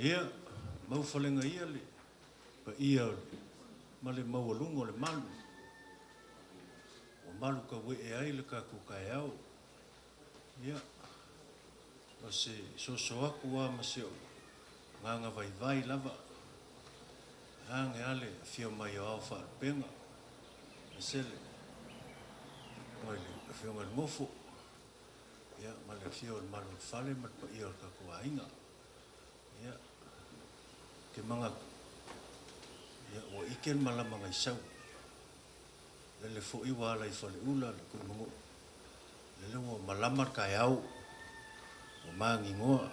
Ia, mau whalenga ia le, pa ia ma le mau alunga o le malu. O malu ka we e ai le ka kukai au. Ia, o se soso aku wa ma se o nganga vai vai lava. Hange ale fio mai o au whaarpenga. E sele, mai le fio ngal mofo. Ia, ma le fio le malu whale ma pa ia ka kuainga. Ia, ke manga ia o iken malama ngai sau le fo i wala i fale ula le ku mo le mo malama ka yau o mangi ngoa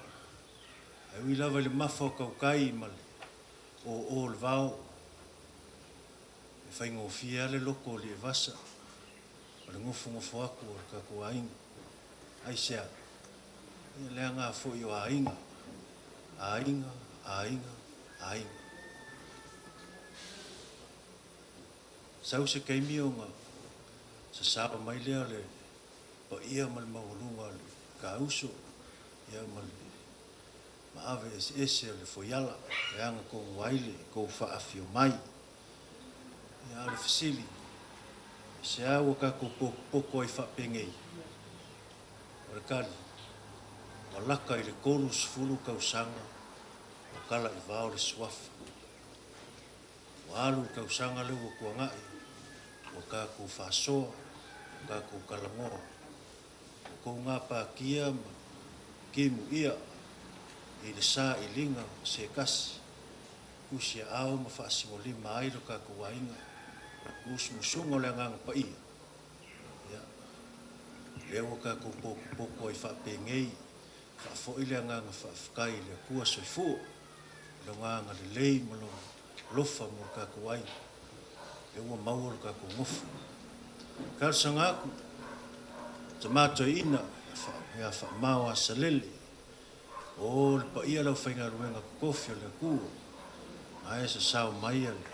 ai wi lava le mafo ka kai mal o le vao e fai ngo fia le loko le vasa le ngofo ngofo aku ka ko ai ai sia le anga fo i wa ainga ainga sau se kaimi o nga sa sapa mai lea le pa ia mal maulunga le ka uso ia mal ma ave ese le foiala e anga ko waile ko fa afio mai ia le fasili se au ka ko poko i fa pengei o le kali walaka i le kolus fulu kausanga o kala i vao le swafa walu kausanga le ukuangai o ka ku fasoa o ka ku kalangoa o ko ngā pākia ma kimu ia i le sā i linga se kasi kusia au ma whaasimoli mai lo ka ku wainga musmusunga le ngang pa ia ia leo ka ku poko i whapengei fo ile nga whafkai le kua soifu lo nga le lei malo lofa mo ka kuai e ua maua ka ku ngofu ka sanga ku tomato ina ya fa maua salele o le pa ia lo fainga ruenga kofi le ku ai se sao mai le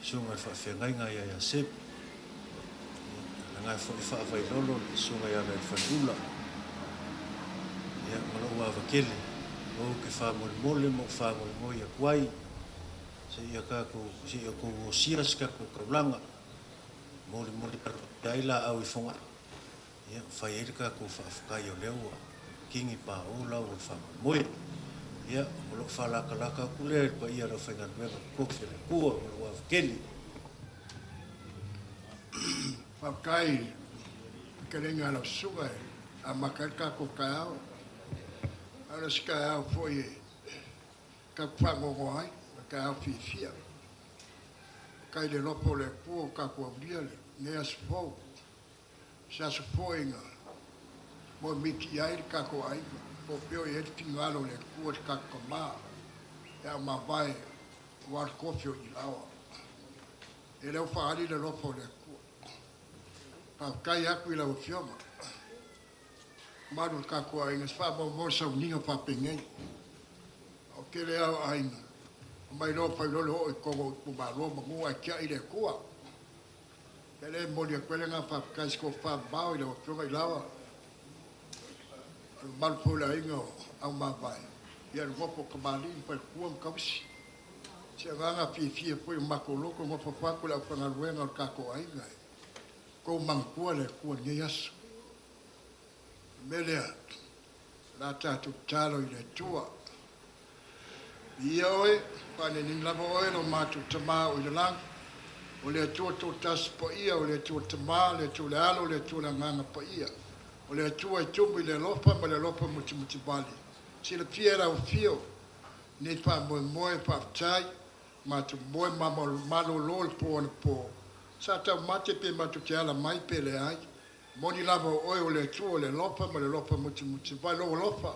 sunga fa fenga ya sep ngai fo i whaafai lolo le sunga ia nei whanula. Ia malo wa vakele. O ke whamole mo whamole a kuai. Se ia kako, se ia ko o siras kako kaulanga. Mole paru taila au i fonga. Ia whai ere kako whaafukai o leua. Kingi pa o lau o whamole. Ia malo whalaka kule pa ia ra whaingan wema kofi le kua malo wa vakele. Pakai kerenga la suga a makaka ko kao ala ska foi ka pango ngoi ka fifia kai de lopo le ku ka ko biele ne asfo sa se foinga mo miki ai ka ko ai po pio e tingalo le ku ka ko ma ya ma vai war kofio i lawa e le fa ali le lopo le kai aku ila ufioma maru ka ko ai ngespa mo sa uninga pa pengai o ke le ai mai no pa lo ko ko ba lo mo ai kia ile ko ele mo le kwele nga pa kai ko fa ba ile o fioma ilawa mal pula ingo au ma vai ia ro ko kabali pa ku ka si se nga fi po makolo ko mo fa ko la fa nga ruenga ka ko ai ngai ko mangkua le kua ni asu. Melea, la tatu talo i le tua. Ia oe, pane ni lava oe lo matu tama o le lang. O le tua to tas po ia, o le tua tama, le tua le alo, le tua le nganga po ia. O le tua i tumbi le lopa, ma le lopa muti bali. Si le piera o fio, ni pa moe pa tai, matu moe malo lol po na po. Sa tau mate pe matu te ala mai pe le ai. Moni lava oe o le tua le lopa, ma le lopa muti vai lo lopa.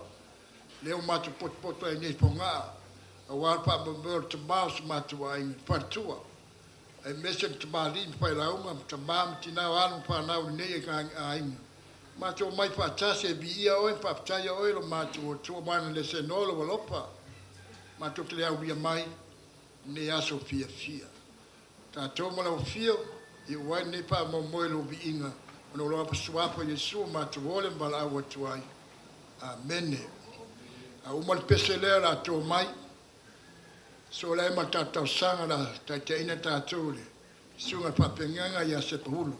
Leo matu poto ai nei ponga. A walpa mo te maus matu ai patua. E mesen te malin pai la uma, te mam tina anu pa nau nei ka ai. Matu mai pa tase bi ia oe pa taya oe lo matu o tua mana le se no lo lopa. Matu te le au bia mai ne aso fia. Ta toma la fio i wai ne pa mo lo bi inga ono lo pa suapo Yesu ma tu vole bala wa tuai amen a uma pesele la to mai so la ma ta sanga la ta te ina ta tole sunga pa penganga ya se hulu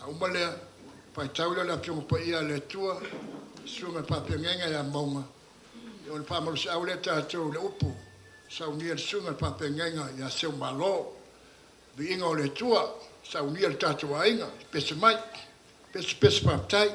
a uma le pa taula la pio pa ia le tua sunga pa penganga ya monga on pa mo sa ule ta tole upu sa unia sunga pa penganga ya se malo bi inga o le tua sa unia le tatua inga pese mai pese pa tai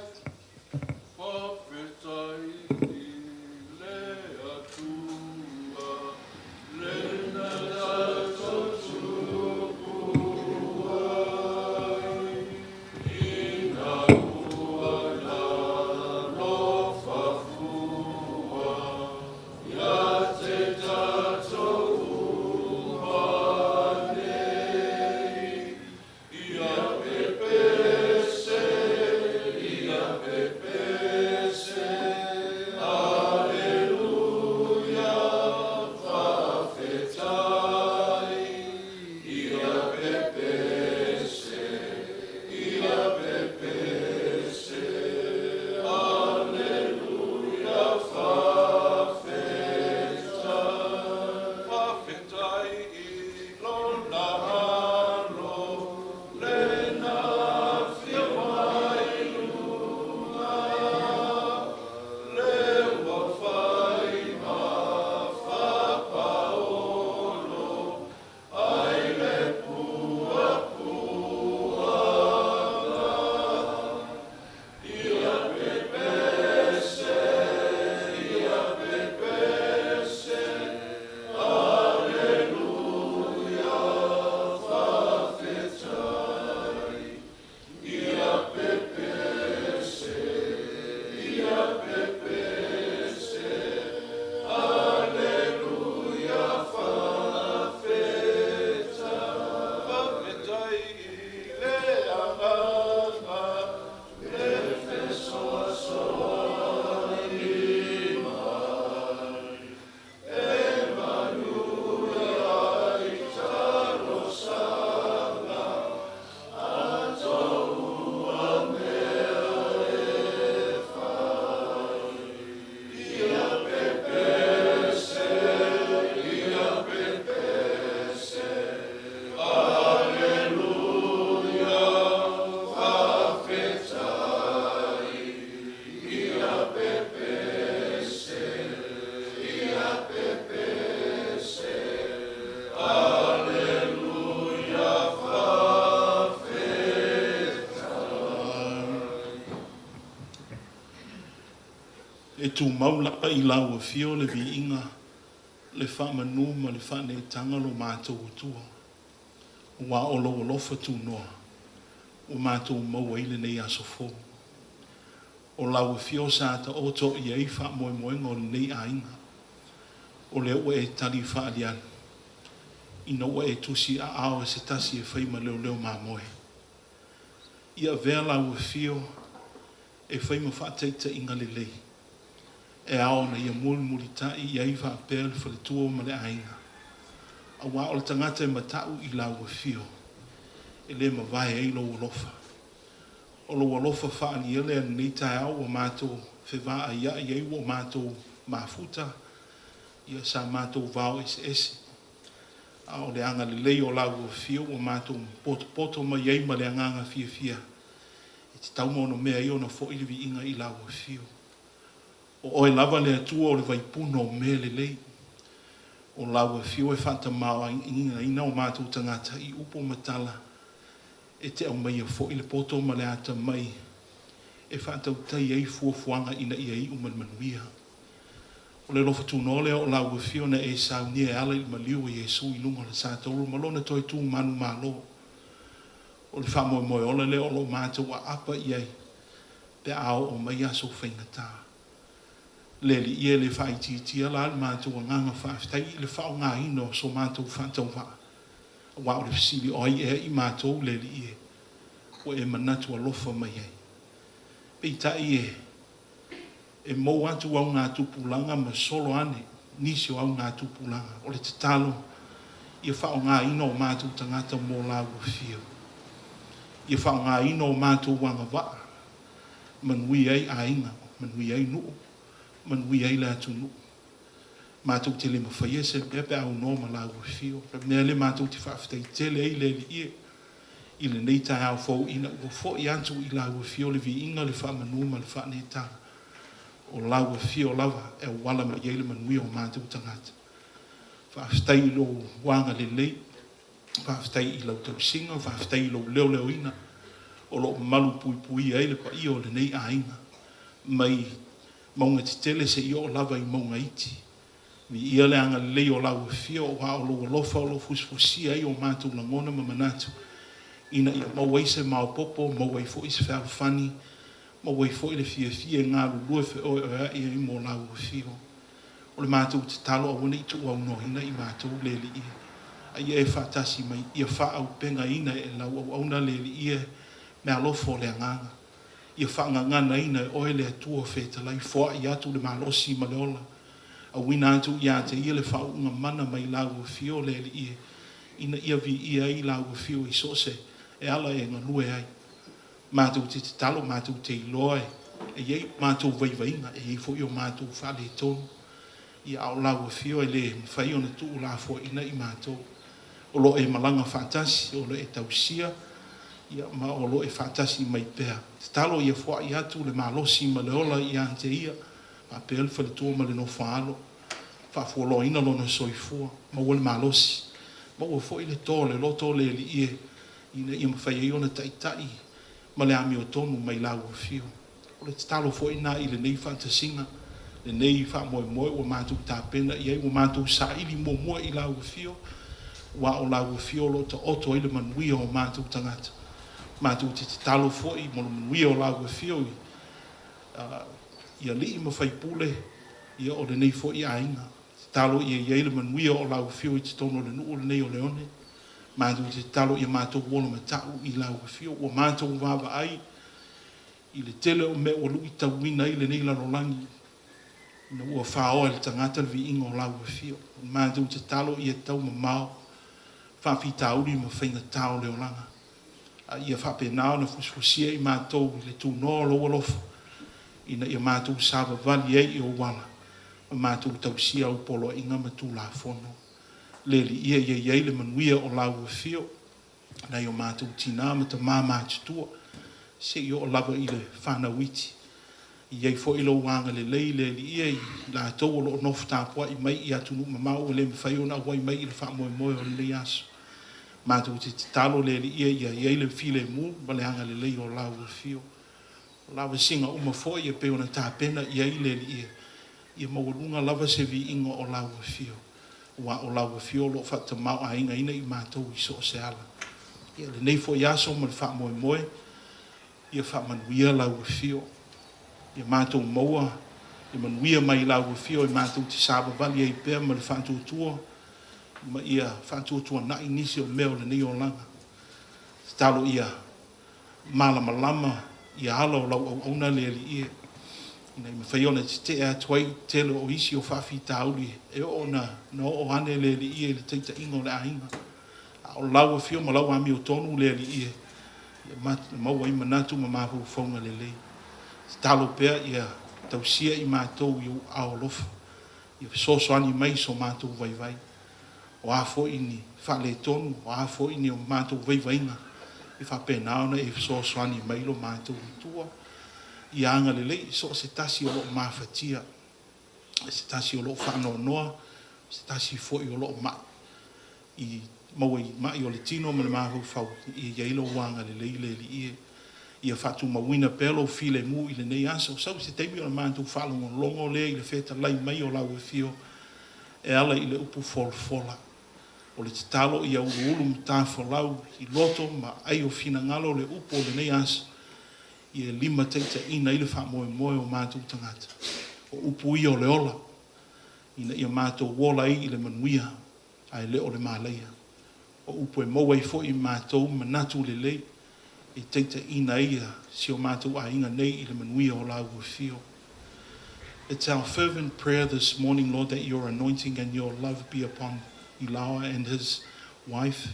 tu mau la i lau fio le vi inga le fa manu ma le fa ne tanga lo mātou tua. Wa olo lofa tu noa. O mātou mau eile nei aso fo. O lau fio sa ta oto i ei fa moe moe ngol nei a inga. O le ue e tali fa alian. Ina ue e tusi a ao se tasi e whaima leo leo mā moe. Ia vea lau fio e whaima fa teita inga le lei. E ao na ia muli muli tai i aiva a pēle whale tua ma le ainga. A wā o le tangata e matau i lau fio. E le ma vai ei lo walofa. O lo walofa wha ani ele an nei tai au o mātou whewā a ia i eiwa o mātou mafuta. Ia sa mātou vau ese. A o le anga le lei o lau fio o mātou poto ma iei ma le anganga fia fia. E te tau mono mea i o na fo ilivi inga i lau fio. O oe lava le atua o le vaipuno o me le lei. O laua fio e whanta maua ina o mātou tangata i upo matala. E te au mai a fo i le poto ma le ata mai. E whanta utai ei fuafuanga ina i ei umanmanuia. O le lofa tūnole o laua fio na e sau nia e ala i maliu i Jesu i lunga le sātoru malona toi tū manu malo. O le whamoe moe ole le o lo mātou a apa i ei. Pe ao o mai aso whaingataa. Le li ia le whai titia la le mātou nganga whaafitai le whao ngā ino so mātou whātau wha. Wa o le fisili oi e i mātou le li ia. O e manatu alofa mai ei. Peita i e mou atu au ngā tupulanga ma solo ane nisi o au ngā tupulanga. O le te talo ia whao ngā ino o mātou tangata mō lau fio. Ia whao ngā ino o mātou wanga waa. Manui ei a inga, manui ei nuu. Manui ai la tunu. Mātou te le mawhaia se pepe au no ma lau fio. Mea le mātou te whaafitai tele ei le li ie. I le nei tai au fau ina ua fo i antu i lau fio le vi inga le wha manu ma le wha ne tanga. O lau fio lava e wala ma iei le manui o mātou tangata. Whaafitai lo wanga le lei. Whaafitai i lau tau singa. Whaafitai i lo leo leo ina. O lo malu pui pui ei le pa i o le nei a inga. Mai maunga te tele se i o lava i maunga iti. Mi ia le anga lei o lau fio o hao lo lofa o lo fusfusia i o mātou langona ma manatu. Ina ia mawai se mao popo, mawai fo i se whaalfani, mawai fo i le fia fia ngā lulua fe o ea i mo lau fio. O le mātou te talo a wana i tu au nohina i mātou le li ia. A ia e whaatasi mai, ia wha au penga ina e lau au auna le li ia me alofo le anganga. Ia whaangangana ina e oe le atua wheta lai fua i atu le malosi ma le ola. A wina atu i ate ia le whaunga mana mai lau fio le li ia. Ina ia vi ia i lau fio i sose e ala e ngalue ai. Mātou te talo, mātou te iloa e iei mātou vaivainga e iei fo i o mātou whale tonu. Ia au lau fio e le mwhai o na tuu la fua ina i mātou. O lo e malanga whaatasi, o lo e tausia. Ia ma o lo e whaatasi mai pēr. Te talo ia fua i atu le malosi ma le ola i ante ia. Ma pēr whale tua ma le no whaalo. Whafua lo ina lo na soifua. Ma ua le malosi. Ma ua fua i le tō le loto le li ie. Ina ia mawhai e ona taitai. Ma le ami o tonu mai lau fio. O le te talo fua ina i le nei whaatasinga. Le nei wha moe moe ua mātou tāpena. Iei ua mātou sa ili mo moe i lau fio. Wa o lau fio lo ta oto i le manuia o mātou tangata. Mātou te talo foi mo manuia o lau fio i. Ia li i mawhai pule. Ia o le nei foi a inga. Te talo ia iei le manuia o lau fio i te tono le nuu le nei o leone. Mātou te talo ia mātou wolo matau i lau fio. Ua mātou wawa ai. I le tele o me o lui tauina i le nei lalolangi. Na ua whaoa le tangata le vi inga o lau fio. Mātou te talo ia tau mamao. Whawhi tauri ma whainga tau leo langa. Ia whapenao na fusfusia i mātou le tū noa loa lofa. Ina ia mātou sāwa vali ei i o wala. Mātou tausia o polo inga ma tū la fono. Leli ia iei le manuia o lau fio. Na i o mātou tina ma ta māmātu tua. Se i o lava i le whanawiti. Iei fo ilo wanga le lei leli ia i la tau o lo nofu tāpua i mai i atunu mamau le mwhai ona wai mai i le wha moe moe o le lei aso. Mātou te talo leli ia iei le file mu ma le hanga le lei o lau fio. O lau singa uma fo ia pe ona tāpena iei leli ia. ia maulunga lava se vi inga o lau fio. Ua o lau fio lo whata mau a inga ina I mātou I so se ala. Ia le nei fo iaso ma le wha moe moe, ia wha manuia lau fio. Ia mātou maua, ia manuia mai lau fio I mātou te sāba vali e pēr ma le wha tua, ma ia wha tua na inisi o meo le nei o langa. Talo ia malama lama, ia ala o lau au auna le li ia. Ina I mawhaiona te ea tuai tele o isi o whawhi tauli e o na o ane le li ia le teita ingo le ahinga. O lau fio ma lau ami o tonu le li ia. Ia maua I manatu ma mahu whaunga le lei. Talo pēr ia tausia I mātou I o aolofa. Ia sosoani mai so mātou vai. O afo ini whale tonu, o afo ini o mātou vai-vainga. I whapenaona e sosoani mai lo mātou tua. I anga lelei, so se tasi o loo mawhatia, se tasi o loo whanau noa, se tasi foi o loo mai. I maua I mai o le tino ma le mahu whau, I iailo wanga lelei le li ie. Ia whatu mawina pelo file mu I le nei asa, o sau se teimi o le mātou whalongo longo le I le wheta lai mai o lau e fio, e ala I le upu folfola. O le titalo I au ulu mtafo lau, I loto ma ai o fina ngalo le upu o le nei asa, I lima teita ina I le wha moe moe o mātou tangata. O upu I o le ola. Ina ia mātou wola I le manuia. Ai le o le māleia. O upu e moe fo I mātou manatu le lei. I teita ina ia si o mātou a inga nei I le manuia o lau fio. It's our fervent prayer this morning, Lord, that your anointing and your love be upon Ilawa and his wife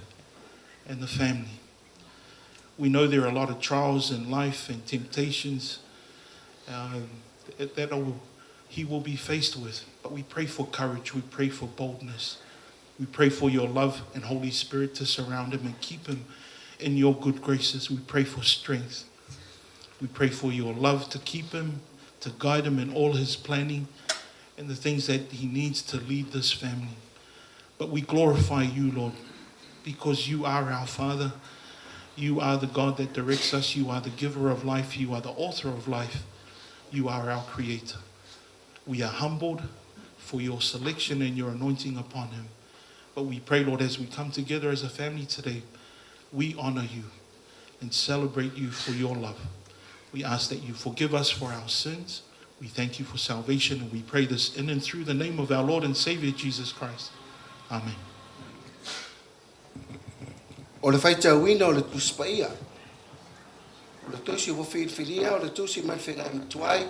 and the family. We know there are a lot of trials in life and temptations that he will be faced with. But we pray for courage. We pray for boldness. We pray for your love and Holy Spirit to surround him and keep him in your good graces. We pray for strength. We pray for your love to keep him, to guide him in all his planning and the things that he needs to lead this family. But we glorify you, Lord, because you are our Father. You are the God that directs us. You are the giver of life. You are the author of life. You are our creator. We are humbled for your selection and your anointing upon him. But we pray, Lord, as we come together as a family today, we honor you and celebrate you for your love. We ask that you forgive us for our sins. We thank you for salvation, and we pray this in and through the name of our Lord and Savior, Jesus Christ. Amen. O le faita wina o le tuspaia. O le tusi o whiwhiria, o le tusi mai whenga I tuai.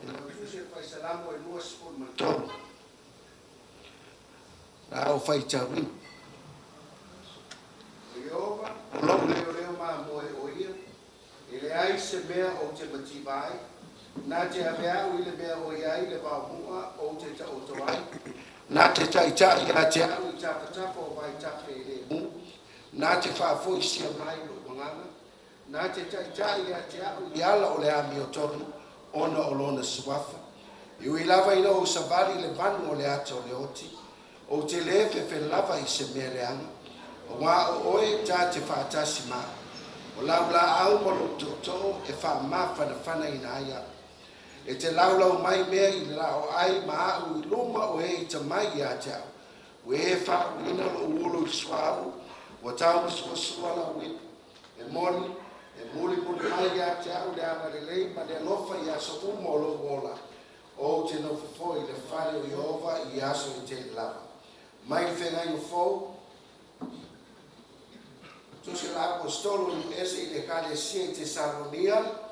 E le tusi e whaisalamo e lua spur matonu. Nā o faita wina. O Iova, o lau leo maa moe o ia. E le ai se mea o te mativai. Nā te awea o I le mea o iai le wāhua o te ta o toai. Nā te taitai a te au I tāpatapa o vai tape e le mu. Nā te whaafoi sia mai o manganga. Nā te taitai a te au I ala o le ami o tonu, ona o lona suafa. I ui lava ina o savari le vanu o le ata o le oti. O te lefe fe lava I se mea le anga. O wā o oe tā te whaatasi maa. O laula au molo toto e wha maa whanawhana ina aia. E te laulau mai mea I la o ai maa u I luma o e I ta mai I a te au. We e wha ina lo uolo I suaru. Wa tau sua la wip. E moni, e muli mai I a te au le ama le lei ma le lofa I aso uma o lo wola. O te no fo I le whare o Iova I aso I te lava. Mai whengai o fo. Tusi la apostolo I ese I le kale sia I te Saronia.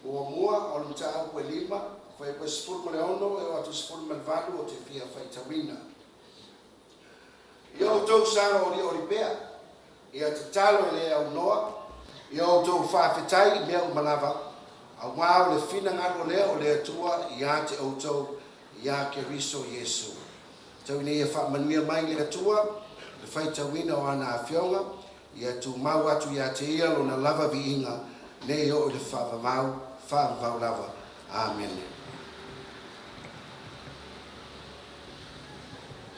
Ua mua o le tau koe lima, whai koe sifurma le ono e o atu sifurma le valu o te fia whaitawina. I o tau sara o li pea, I a te talo e le au noa, I o tau whawhetai mea o malava, a wao le fina ngaro lea o le atua I a te o tau I a ke riso Yesu. Tau ine e whamanuia mai le atua, le whaitawina o ana a whionga, I atu mau atu I a te ia lo na lava vi inga, ne o le whaamau, whaamau lava. Amen.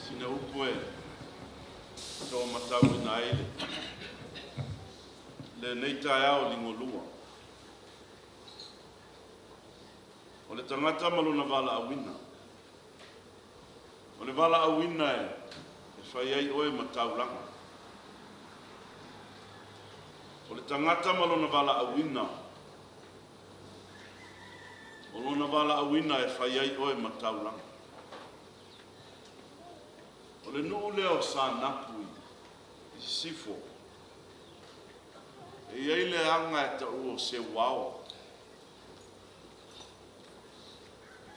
Sina upo e, so matau I na ele. Le nei tai au lingolua. O O le tangata ma lona vala awina. O le vala awina e whai ai oe ma taulanga. O le tangata ma lona vala awina. O lona vala awina e whai ai oe ma taulanga. O le nuu leo sa napui i sifo. E iei le anga e ta uo se wao.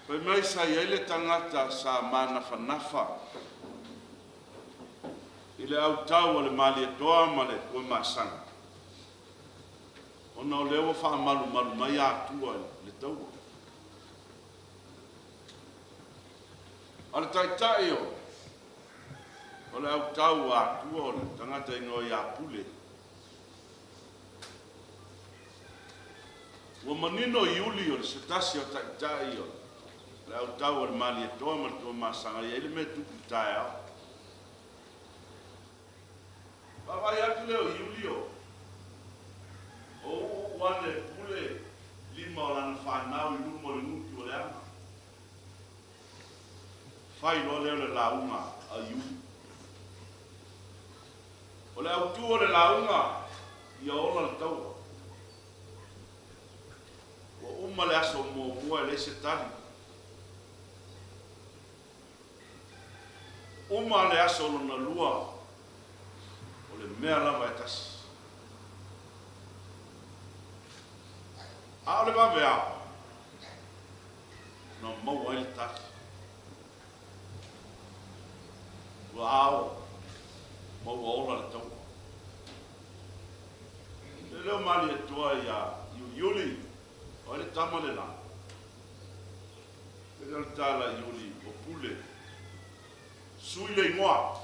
Pai mai sa iei le tangata sa mana whanafa. I le au tau o le mali e toa ma le koe masanga. O na o leo wha malu malu mai atua le taua. O le taitai o. O le au tau atua o le tangata ino i apule. Ua manino i uli o le setasi o taitai o le au tau o le mali e toa ma le toa masanga i ele me tuku tae au. Pawai atu leo i uli o. O wane pule lima o lana whanau i lumo le ngutu o le anga. Whai lo leo le launga a i uli. O le au tu o le launga i a ola le taua. Uma le aso mo mua le se tani. Uma le aso lona lua o le mea lava e tasi. A o le vawe ao. No mau ai le tasi. Ua ao. Mau ola le tau. Le leo mali e tua i a iuli. O le tama le la. Le tala iuli o pule. Sui le ingoa.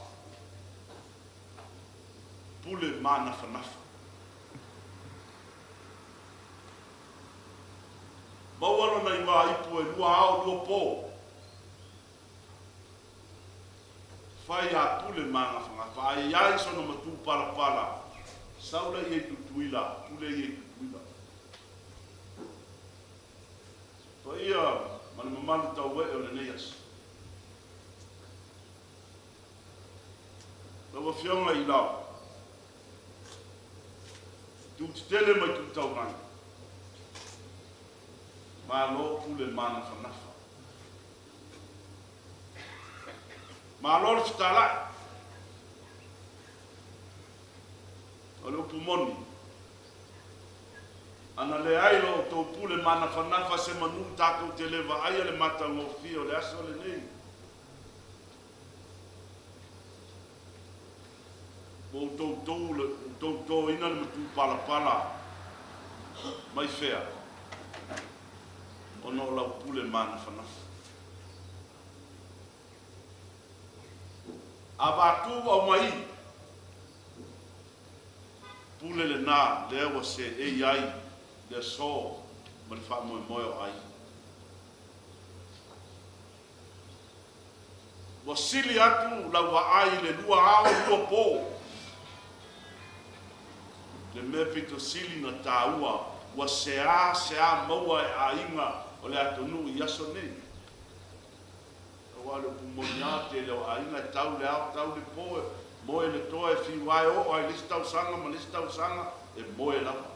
Pule mana whanafa. Maualo na ingoa ipu e lua ao lua pō. Whai a pule mana whanafa. Ai ai sono matu para para. Saula i e tutuila. Pule i e tutuila. Fa ia, mana mamalu tau e o le neias. Lawa fionga i lau. Tu tele mai tu tau rani. Ma lo pule mana whanafa. Ma lo le fitala. O le upu moni. Ana le ailo o tō pule mana whanafa se manu tātou te lewa aia le mata ngōwhia o le aso le nei. O tō ina le matu pala pala mai whea. O no lau pule mana whanafa. A wātū au mai. Pule le nā lewa se e iai. Le so ma le wha moe moe o ai. Wa sili atu lau wa ai le lua ao lua pō. Le me pito sili na tāua wa sea maua e a inga o le atonu i aso nei. Wa le pumoniate le o a inga e tau le ao tau le pō moe le toa e whiwai o ai listau sanga ma listau sanga e moe lava.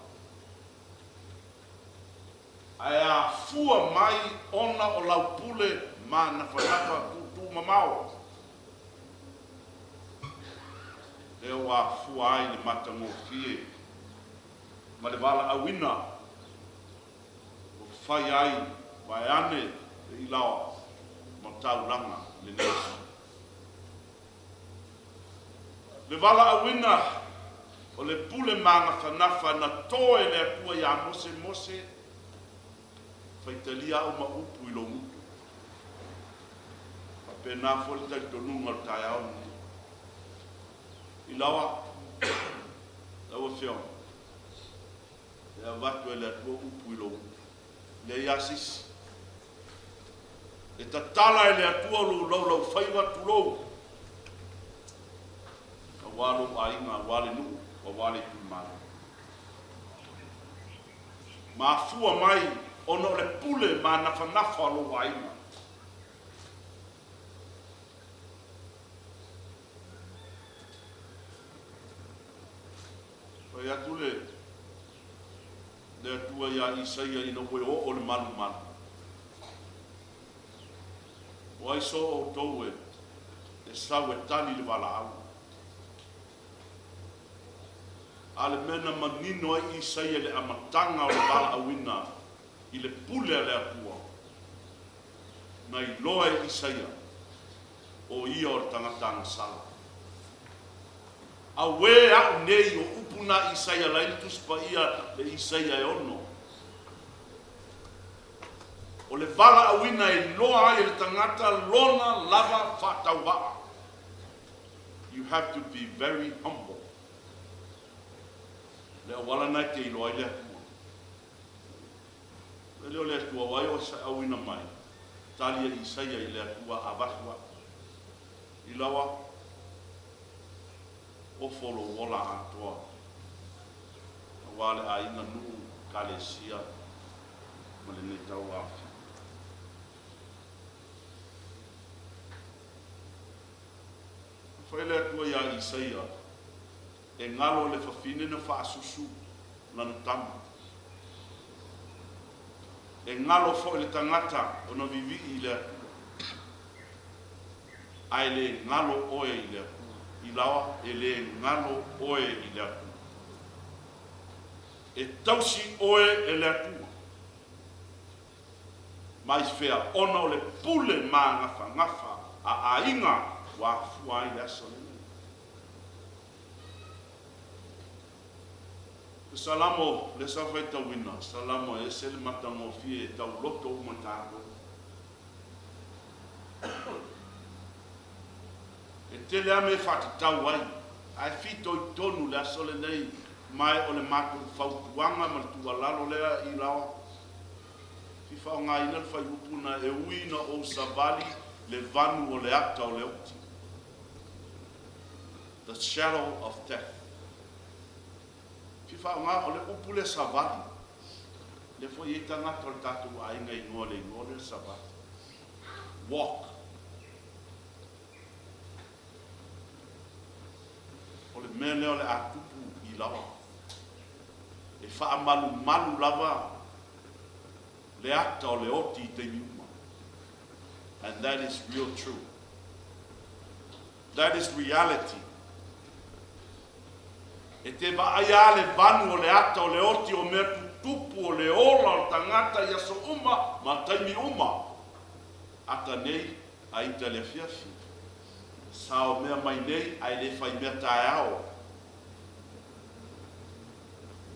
Ai a fua mai ona o lau pule ma na whanaka tu mamao. Leo a fua ai le mata ngō fie. Ma le wala awina. O whai ai, wai ane i lawa ma tauranga le nesi. Le wala awina o le pule manga whanafa na toe le atua ia mose mose. Faitalia o maupu i lo mutu. Pena foli tai tonunga o tai au ni. I lawa, lawa whiong. E a watu e le atua upu i lo mutu. Le iasis. E tatala e le atua lau whaiwa tulou. A walo a inga wale nu, a wale tu mara. Ma fua mai Ono le pule ma nafa o lo waina. Pai atu le atua ia Isaia ina koe o le malu. O ai so o tau e sau e tali le wala au. Ale mena manino ai Isaia le amatanga o le wala awina i le pule a le atua. Na i loa e Isaia o ia o le tangatanga sala. A we au nei o upuna Isaia la intus pa ia le Isaia e ono. O le wala awina e loa ai le tangata lona lava whatauwaa. You have to be very humble. Le awala nai te iloa i le atua. Le leo le atua wai o sa awina mai. Talia Isaia i le atua a wahua. I lawa o folo wola atoa. Wale a inga nuu kalesia ma le nei tau afi. Whai le atua ia Isaia e ngalo le whawhine na whaasusu lana tamu. E ngalo fo le tangata o na vivi i le atua. Ai le ngalo oe i le atua. I lawa e le ngalo oe i le atua. E tausi oe e le atua. Mais fea ona o le pule ma ngafa a inga wa fua i le asa le. Salamo le safa tau wina, salamo e se le matango fie e tau loto o matako. E tele ame fati tau wai, ai fito i tonu le asole nei mai o le mako fautuanga ma le tualalo lea i lawa. Fifa o ngā ina le fai upuna e uina o savali le vanu o le ata o le uti. The shadow of death. Fifa o ngā o le upu le savali. Le foi e tangata o le tatu a inga i ngole le savali. Walk. O le mea leo le atupu i lawa. E wha malu lava le ata o le oti i te miuma. And that is real true. That is reality. E te vaaya le vanu o le ata o le oti o mea tupu o le ola o tangata i aso uma ma taimi uma. Ata nei a ita le fiafi. Sao mea mai nei ai le fai mea tae ao.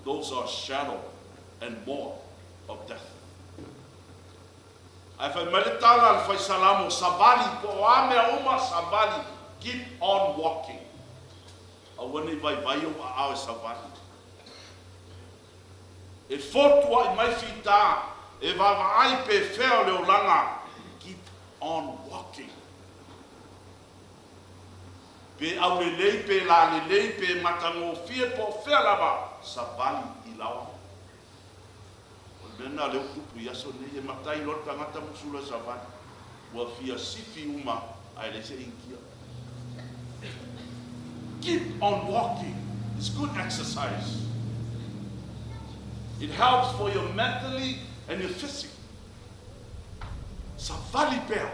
Those are shadow and more of death. Ai fai mele tala le fai salamo sabali po o amea uma sabali. Keep on walking. A wane vai o a ao savali. E fotua I mai fita e vava ai pe feo le olanga. Keep on walking. Pe au le lei pe la le lei pe matango fie po fea lava savali I lawa. O mena le ukupu yaso ne e matai lor tangata musula savali. Ua fia sifi uma ai le se inkia. Keep on walking. It's good exercise. It helps for your mentally and your physically. Savali pea.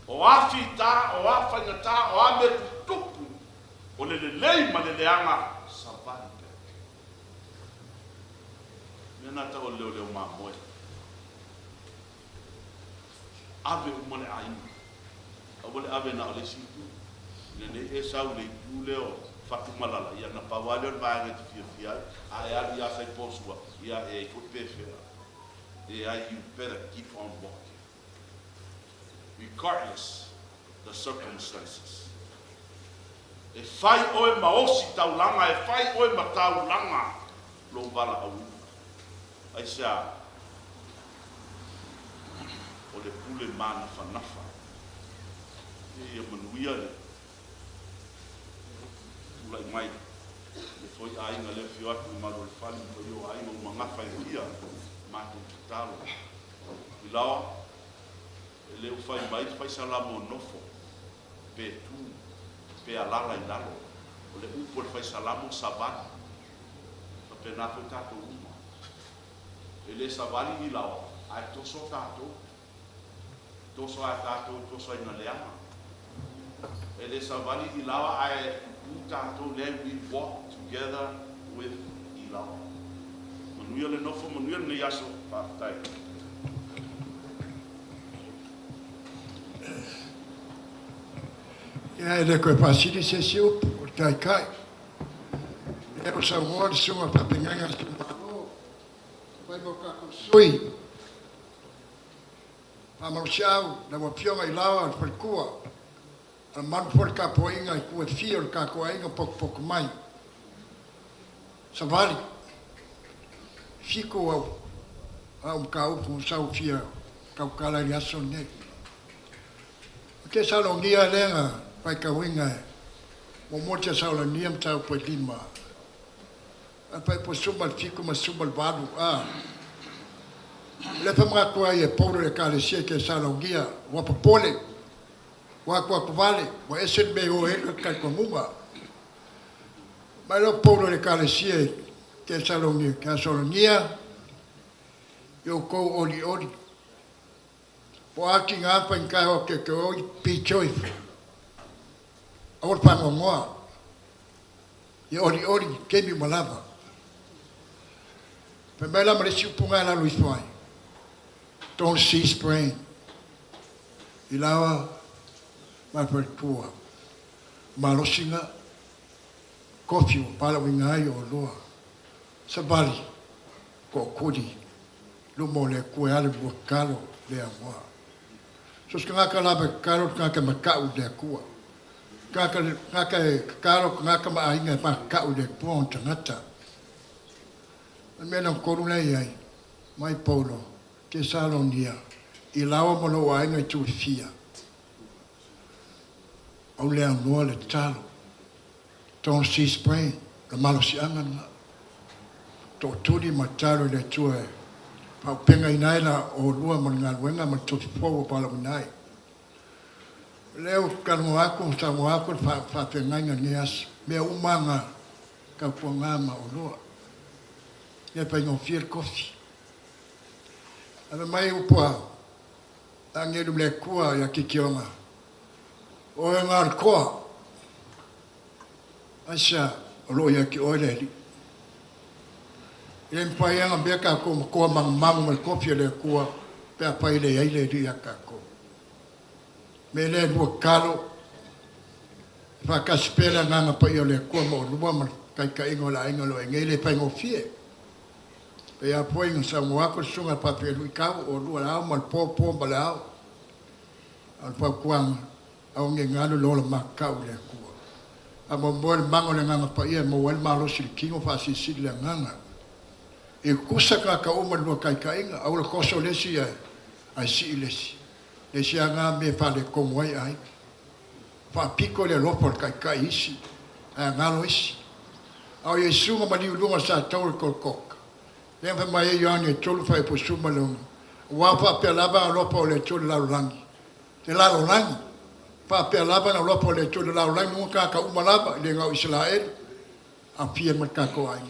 O afita, o afangata, o ame tupu. O le lei ma le leanga. Savali pea. Mena ta o leo ma moe. Ave umane aina. Abole ave na ole situ. Ne e sau le leo fatu malala ia na pawale va nge fia ai ali ia sai posua ia e ko pefera e ai you better keep on walking regardless the circumstances e fai oe maosi taulanga e fai oe mataulanga lo bala au ai sa o le pule mana fanafa e manuia le lai mai le foi ai na le fio atu ma lo fali ko yo ai no manga fa ia mātou tutalo. I lawa, e leo whai mai, whai salamo nofo, pe tu, pe alala I lalo, o le upo le whai salamo savani, a pe nako tātou uma. E le savani I lawa, ai toso tātou, toso ai tātou, toso ai na leama. E le savani I lawa, ai tātou le we walk together with I lawa. Manuia le nofo, manuia le yaso, whātai. Ia e le koe pasiri se siup, o tai kai. E o sa uor sunga papinganga si maro. Pai mo kako sui. Pa marusau, na mo pionga I lawa al perkua. Al manu por ka poinga I kue fio al kako ainga pok mai. Sa vali. Fiko au mkau pu sau fia kau kala I aso ne. Ke salongia lenga pai ka winga mo mocha saula niam tau po lima a pai po sumal fiku ma sumal balu le pama ko ai poro le kale sie ke salongia wa popole wa ko vale wa esen be o e ka ko munga ma lo poro le kale sie ke salongia ka salongia yo ko oli po aki ngapa in ka o ke ko pichoi Or pa ngoa. Ye ori kemi malava. Pe mela male si punga la Luis Boy. Don't see spring. Ilawa ma per tua. Malosinga kofio pala wingai o loa. Sabali ko kodi. Lumo le kuale bukalo le amwa. So skanga la be kalo ka makau de kua. Ngaka karo ngaka mainga pa kau de pon tangata. Mena koruna ai mai polo ke salonia I lawa mo lo ainga tu fia. Au le no le talo. Don't see spring la malo si anga. To tuli matalo le tue. Pa penga inaila o lua mo ngal wenga mo tu fo pa la nai. Leo kanuako tamuako fa penanga nias me umanga ka puangama o loa e pa no fiel kofi ala mai upoa angelu le kua ya kikionga o ngal koa asha lo ya ki ole e pa ya be ka ko mang mal kofi le kua pe pa ile ya ile ya ka me le lua kalo fa kaspela nganga pa yo le ko mo lua ma kai ingola ingolo ngele pa ngo fie pe ya po ing sa mo ko sunga pa pe lu ka o lua la mo po bala al pa kwang au ngalo lo ma ka le ko a mo mo mango le nganga pa ia mo wel ma lo sil kingo fa si le nganga e kusa ka o mo lua kai inga au le koso le si ai si le si e si anga me fale como ai fa pico le lopo kai isi a ngalo isi au ye sunga mali lunga sa tol kok le fa mai yo ani tol fa po suma lo wa fa pe lava lopo le tol la langi le la langi fa pe lava na lopo le tol la langi nunca ka uma lava le ngau Israel a pie marka ko ai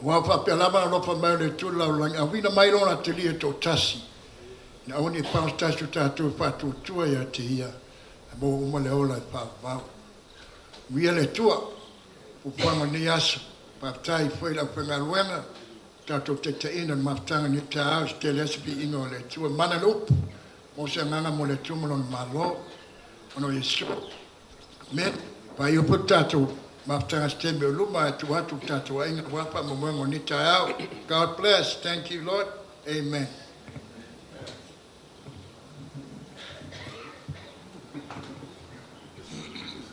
wa fa pe lava na lopo mai le tol la langi a vina mai lona teli to tasi na oni pasta chuta tu patu tua ya tia mo mo le ola pa va vi le tua o pa mani as pa tai foi la penga luena ta to te ina ma tanga ni ta ste lesbi ino le tua mana lup mo se nana mo le tua mo malo ono yesu me pa io potato ma tanga ste me luma tu atu tatu ainga wa pa mo mo ni ta God bless. Thank you, Lord. Amen.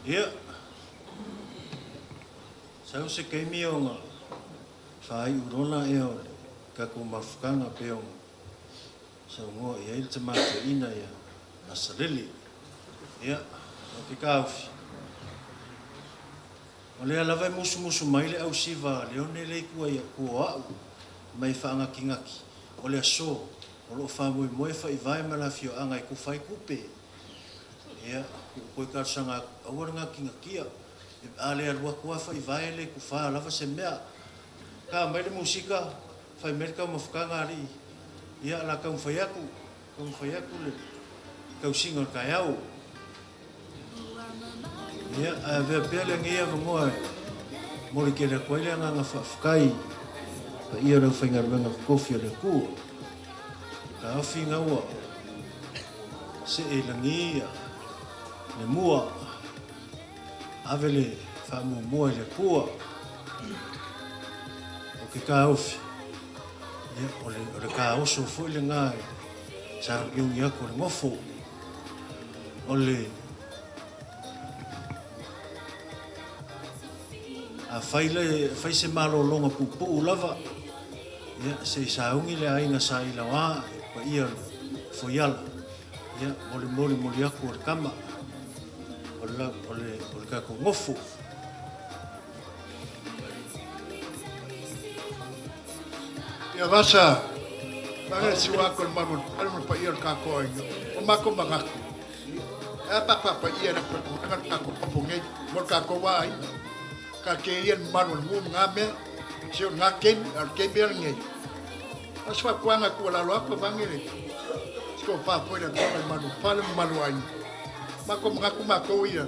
Ia. Sau se keimi o ngā whai urona e o ka ko mafukanga pe o sau ngoa i aile tamata ina ia asarili. Ia, o ke kauwhi. O lea lawai musu mai le au siva leone le kua ia kua au. mai whaangaki-ngaki. O le aso, o lo whaamui moe whaivae ma la fio anga i kufai kupe. Ia, koe karsanga awara ngaki-ngakia. Ale alua kua whaivae le kufa lava se mea. Ka mai le musika, whai merika mawhukanga ari. Ia la kaum whaiaku le kausinga o kai au. Ia, a vea pele ngia vangoa. Mori ke le koele anga nga whafkai. Pa ia rau whaingaruenga kofi o le kua. Ka awhi ngaua. Se e langia. Le mua. Ave le whamu mua le kua. O ke ka awhi. Ia, o le ka oso fo le ngai. Sa iungi ako le ngofo. O le a fai se malo longa pupu lava. Ia, se saungi le ainga sa ila waa, pa ia foiala. Ia, moli aku o le kama. O le kako ngofu. Ia vasa, pange siwa ko le manu, ale pa ia kako inga. O mako mangaku. E pa ia na kako popongei, mo kako wa ai. Ka ke ia manu mu ngame, se ngaken, al ke ber ngai. Aswa kwanga ku la lo ko bangere. Sko pa po le ko manu, pa le manu ai. Mako mako ia.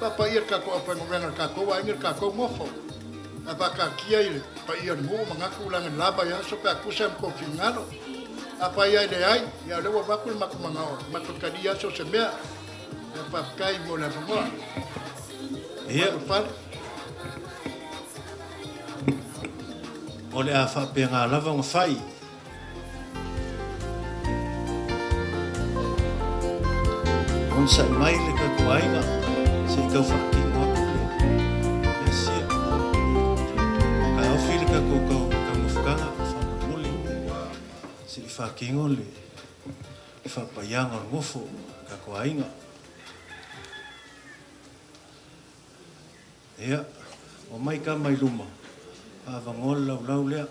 Papa ia kako apa ngena kako wa ngai kako mofo. Apa ka kia ile pa ia mu mangaku langan laba ya so pa kusam ko fingalo. Apa ia le ai, ya le wa bakul mako mangao, mako kadia so se mea. Pa kai mo la mo. Ia pa o le a whapenga lava ngā whai. On sa mai le ka kuainga, se i kau whaki ngā kule. E sia. Ka awhi le ka kau ngawhukanga, whamamuli. Se i whakingo le whapaianga ngofo ka kuainga. Ia, o mai ka mai luma. Avangol lau lea.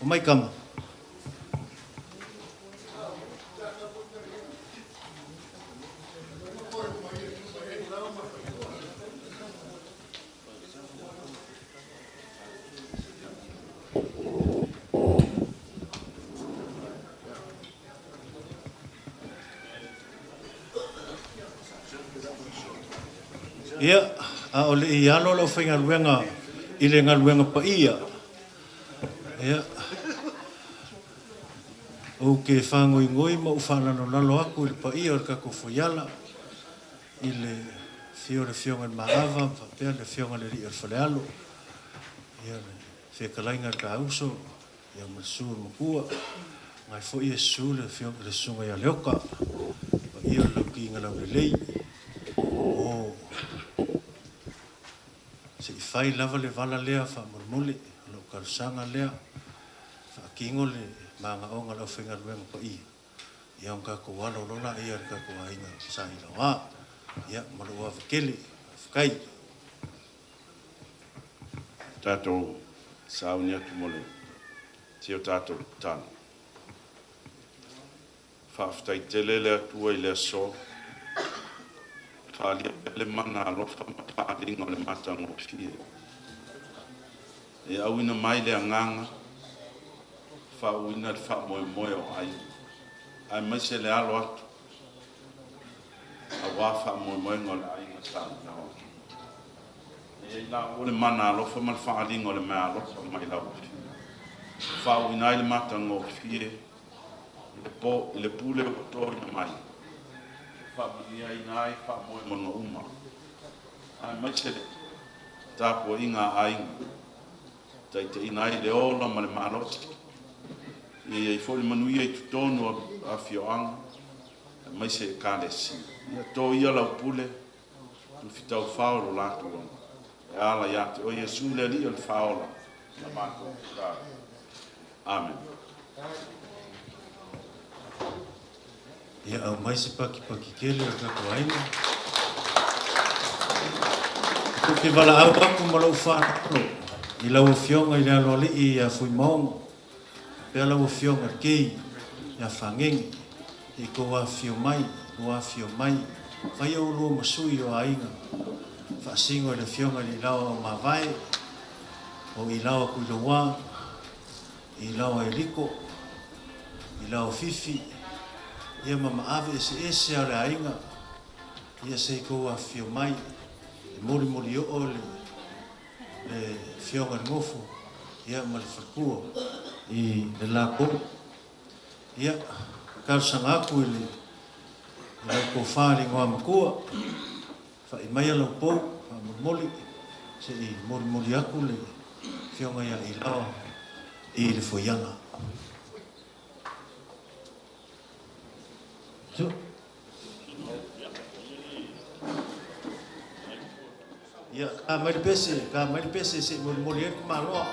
O mai kama. Ia, a o le i alo lau whaingaruenga i le ngaruenga pa ia. Ia. O ke whangoi ngoi ma u whanano lalo aku i le pa ia o le kako whaiala. I le fionga mahava, whapea le fionga le ri ar whalealo. Ia le whekalainga ka auso, ia masur makua. Ngai fo ia su le fionga le sunga ia leoka. Pa ia lau ki inga lau le lei. O se i whai lava le vala lea whamurmuli, lo karsanga lea, whakingo le maanga o ngā lau whingaruenga pa i. Ia on kako wala lola ia kako ainga sa ila wā. Ia malu wa wakele, whakai. Tātou sauni atu mole, teo tātou tāna. Whawhtai telele atua i le aso, Tālia le mana alofa mataringa o le matanga o fie. E auina mai le anganga, whauina le whamoe o ai. Ai mai se le alo atu. A wā whamoe ngā le ainga tāna nao. E la o le mana alofa ma le whaaringa o le mea alofa mai lau fie. Whauina le matanga o fie. I le pule o tori mai. Whaia i nai, whamoe mono uma. Ai mai se le tāpua inga ainga. Tai te inai le ola ma le maroti. I ei fōli manuia i tutonu a fioanga. Mai se kālesi. Ia tō ia lau pule. Tu fitau whaolo lātu wana. E ala iate. O Iesu le li o le whaola. Na mātou kāre. Amen. Ia au mai se paki kele o kako ainga. Ko ke wala au aku ma lau whanaro. I lau fionga I le alo li I a fui maongo. Pea lau fionga kei I a whangengi. I ko a fio mai, ko a fio mai. Whai au lua masui o a inga. Whaasingo le fionga I lau o mawai. O I lau a kuilawa. I lau a eliko. I lau fifi. Ia mama ave ese a le a inga. Ia se ko a fio mai. I mori o le fionga ngofo. Ia ma le whakua. I le lapo. Ia kausanga aku I le ko whaari ngoa makua. Wha I mai alau pou. Moli. Se I mori aku le fionga ia I lawa. I le foianga. So. Ya, ka mai pese se mori e kumaloa.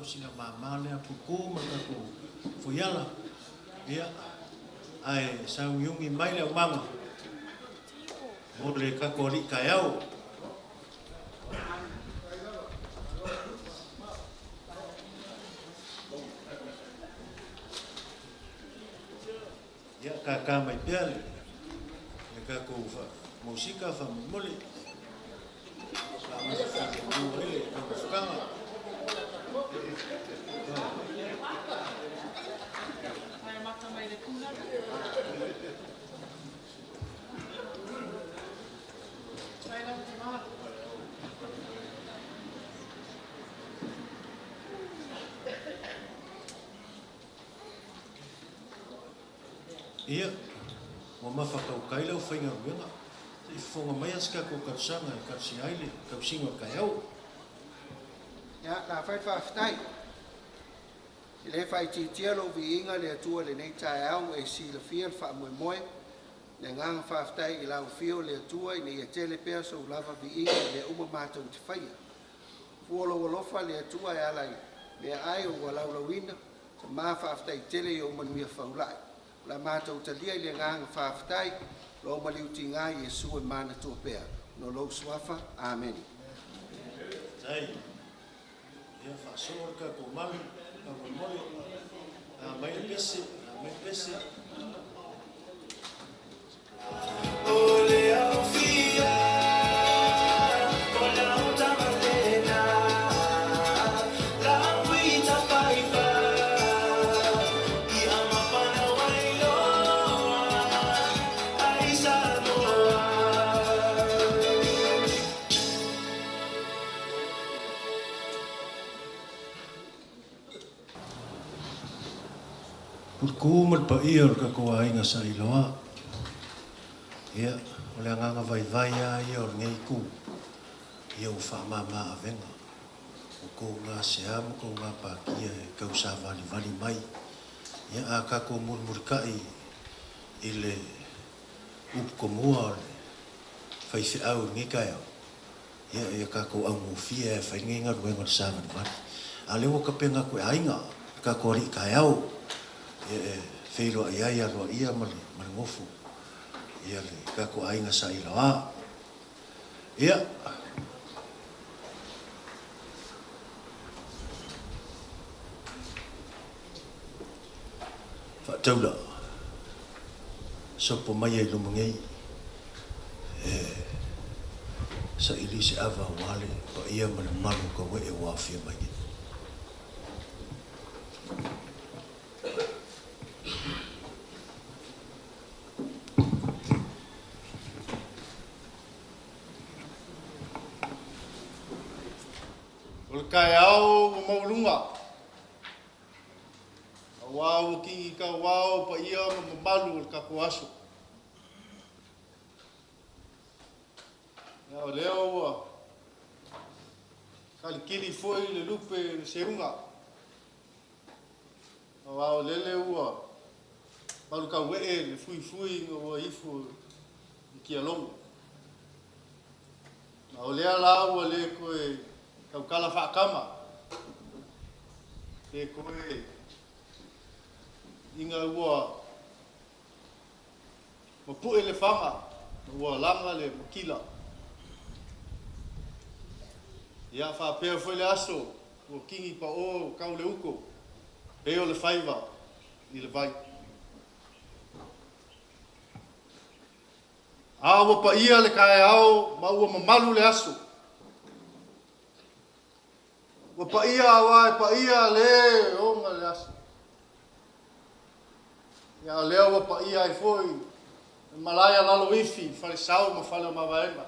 Singa mamale aku kuma aku fuyala ya ai sau yungi mai le manga ole ka kori kayau ya ka mai pial ya ka ko musika fa mole Ia, ua mawhakaukai lau whainga ruenga. I whonga mai aska ko kausanga, kausi aile, kausinga kai au. Ia, nā whai whawhitai. I le whai titia lo vi inga le atua le nei tae au e si la fia le wha moe moe. Le nganga whawhitai i lau fio le atua i nei a tele pea so lava vi inga le uma mātou te whaia. Fuolo walofa le atua e alai le ai o walau lawina. Sa mā whawhitai tele i o manuia whaulai. La mātou talia i le nganga whawhitai lo maliuti ngā Iesu e mana tua pea. No lo suafa. Amen. Tai, ia whaasora ka ko malu, ka ko moi, a mai pese, a mai pese. Purku malpa ia ka ko ainga sa iloa. Ia, o le anganga vai ia o ngei ku. Ia u whaamama avenga. O ko ngā seam, ko ngā pākia e kausa vali mai. Ia a ka ko murmurikai i le upkomua o le whaifi au ngikai au. Ia ka ko au ngufia e whaingenga ruenga le sa vali. A lewa ka penga koe ainga, ka ko ri kai au. Whelo ai ai aroa ia mali ngofu. Ia le kako ainga sa iloa. Ia. Whataula. Sopo mai ai lumangei. Sa ili se ava wale pa ia mali malu ka we e wafia mai. Kai au o maulunga. Wau ki ka wau pa ia mo malu ka kuaso. Ya leo kali kili foi le lupe le serunga. Wau lele ua. Malu ka we le fui o ifu ki along. Na olea la ua le koe kau kala whaakama. Te koe inga ua ma pue le whanga, ua langa le makila. Ia whapea whai le aso, ua kingi pa o kau le uko, peo le whaiva i le vai. Awa pa ia le kai au, ma ua mamalu le aso. Wa pa ia le o nga le aso. Ya leo wa pa ia ai foi. Malaya lalo wifi, fale sau ma fale ma vaema.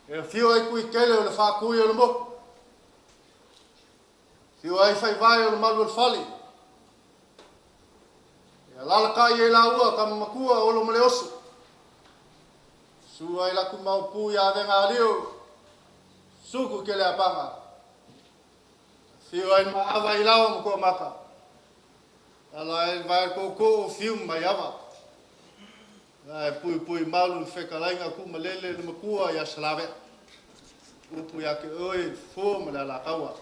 E fio ai kui kele o le fa kui o le mo. Fio ai fai vai o le malu o le fale. Ya lala kai e la ua kama makua o lo male oso. Su ai laku mau pu ya venga leo. Suku ke le apanga. Fiu ai maawa i lawa mo kua maka. Ala ai vai koko fiu mai awa. Ai pui malu le whekalainga ku malele le makua ia salave. Upu ia ke oi fo ma la kaua.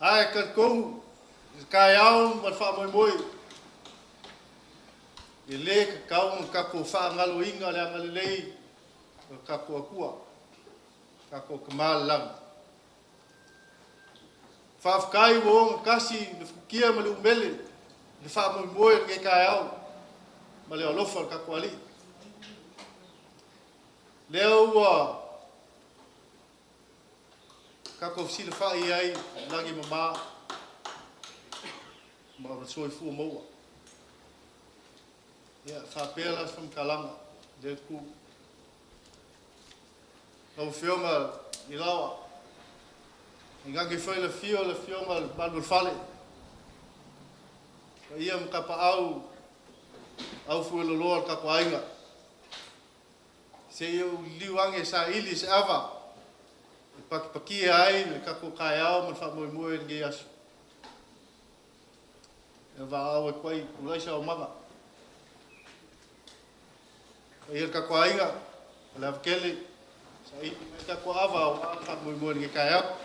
Ai ka kou kai au ma fa moi. I le ka kau ka ko fa ngalo inga le ngalei. Kako akua, kako kemalang. Whafkai wong kasi le fukia ma le umele, le whamoimoe nge kai au, ma le alofa kako ali. Leo ua, kako fsi le whai ai, langi mama, ma rasoi fua maua. Ia, whapela from kalanga, le ku. Lau whionga i lawa. I ngangi whai le whio le whionga malu fale. Ia mkapa au fueloloa kapainga. Se eu liwange sa ili se ava. Paki ai le kako kaiao man fa moi moi nge asu. E va au e kwai ulai sa o mama. Ia kako ainga la kele sa ili kako ava o fa moi moi nge kaiao.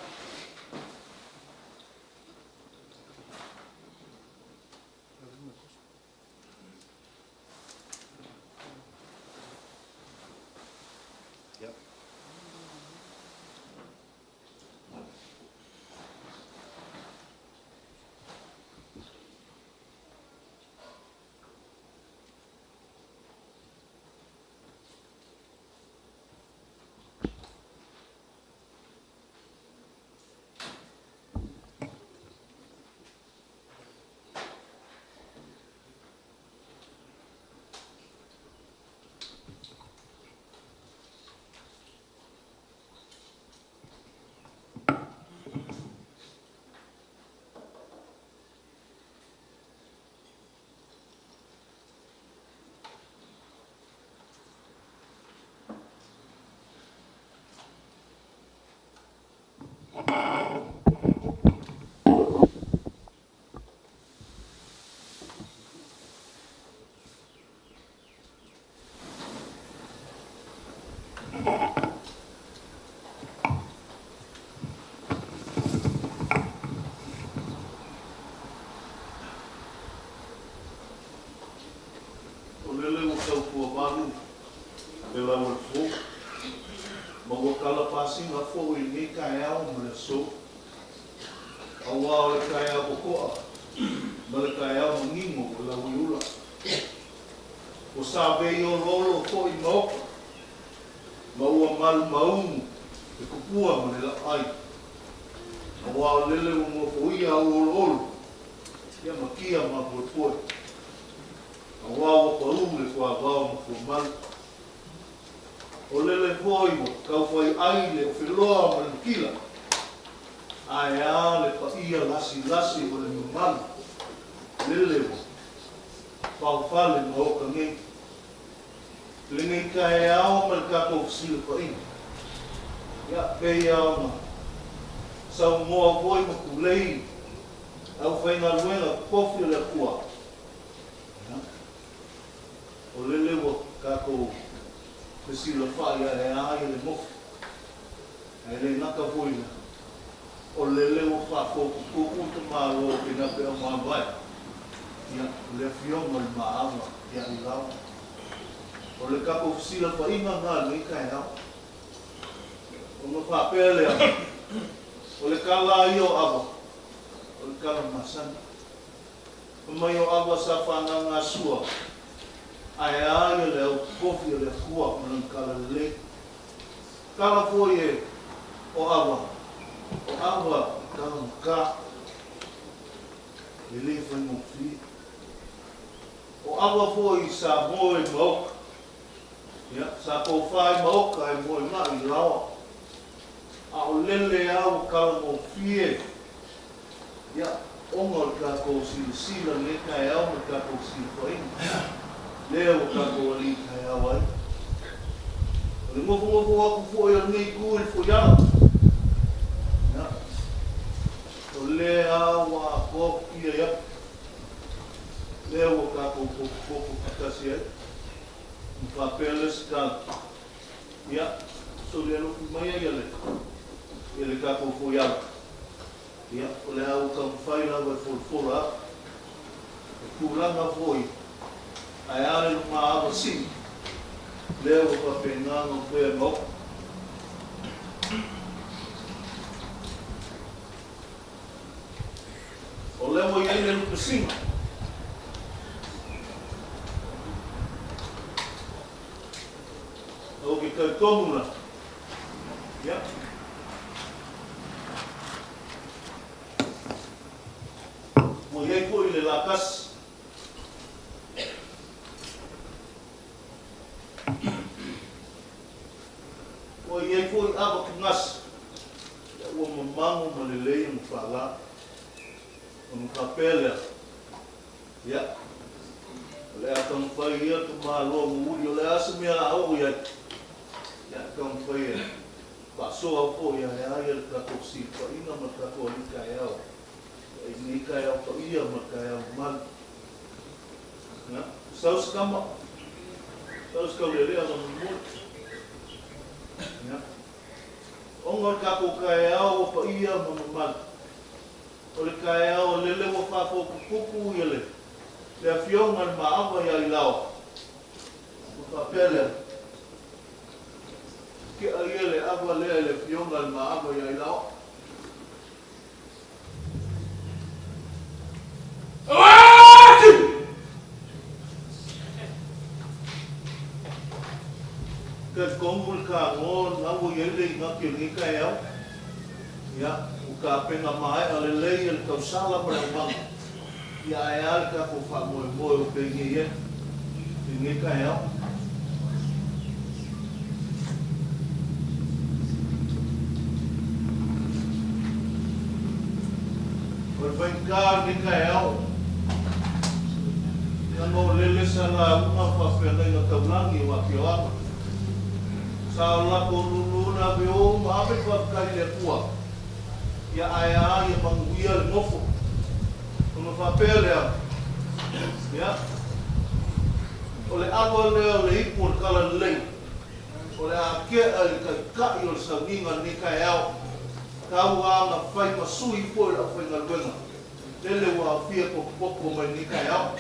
Tau kua malu e la ua fo ma ua kala pasi nga fo i ngi kai au ma le so a ua o le kai au kokoa ma le kai au mangingo o la uiula o sa vei o lolo fo i maoka ma ua malu maungu e kupua ma le la ai a ua o lele o mua fo ia o olo ia makia ma pue a wao pa ule kwa wao mfumal o lele foi mo kau foi ai le filoa ma kila ai ale pa ia lasi o le mal lele mo pa fale mo ka ngai le ngai kai ao ma ka ko sil pa i ya pe ao ma sa mo foi mo kulei au foi na luela kofi le kua o lele wa kako te sila whai a e ai le mofu. E le naka voina. O lele wa whako kuku te mālo ki na pēo mā vai. Ia le whionga le maawa ia i lau. O le kako sila whai ngā ni kai hao. O ma whapea le ama. O le kala i o awa. O le kala masana. O mai o awa sa whanga ngā sua. Ai ai le o kofi le kua mana kala le kala foi e o awa kala ka le foi mo fi o awa foi sa moi mo ya sa ko fai mo ka e mo na I lawa a o lele au kala mo fi ya o ngol ka ko sila le ka e au ka ko foi leo kako ali kai awai. O le ngofu aku fo ia nei kui fo ia. Na. O le awa kopi ia. Leo kako koko katasi ai. Papele ska. Ia. So le no mai ia le. Ia le kako fo ia. Ia. O le au kam fai la wa fo la. Kuranga foi. Ai ale ma ava si leo pa pena no pe mo o le mo ia le no sim o que ka tomuna ya mo ia ko ile la kas o ia foi aba que ngas o mamamo malelei no fala no papel Ya. Le atong pai ia tu malo muri le asmia la o ya. Ya tong pai. Paso apo ya ya ka toksi pa ina maka ko ni kaya. Ini kaya pa ia maka mal. Na, saus kama. Saus kau le ang mut. Ya. Ongor ka ko kaya o pa ia mal. Ole kaya o lele wo fa ko kuku yele. Le fionga ma ava ya ilao. Ko pele. Ke ayele ava le fionga ma ava ya ilao. Ke kongul ka ngon ngawo yele ngakil ni kaya. Ya, uka penga mai ale lei el kausala para mang. Ya ayal ka ko fa mo mo pengi ye. Ni kaya. Berbengkar ni kaya. Yang mau lele sala una fa pena na kaulangi wa kiwa. Sala ko luluna bio ma be fa kali le kuwa. Ya aya ya manguia nofo no papel ya ole agora le ipor kala lei ole ake al ka yo saminga ni kael ka wa na fai masui por a fai ngalwenga dele wa fia ko poco mai ni kael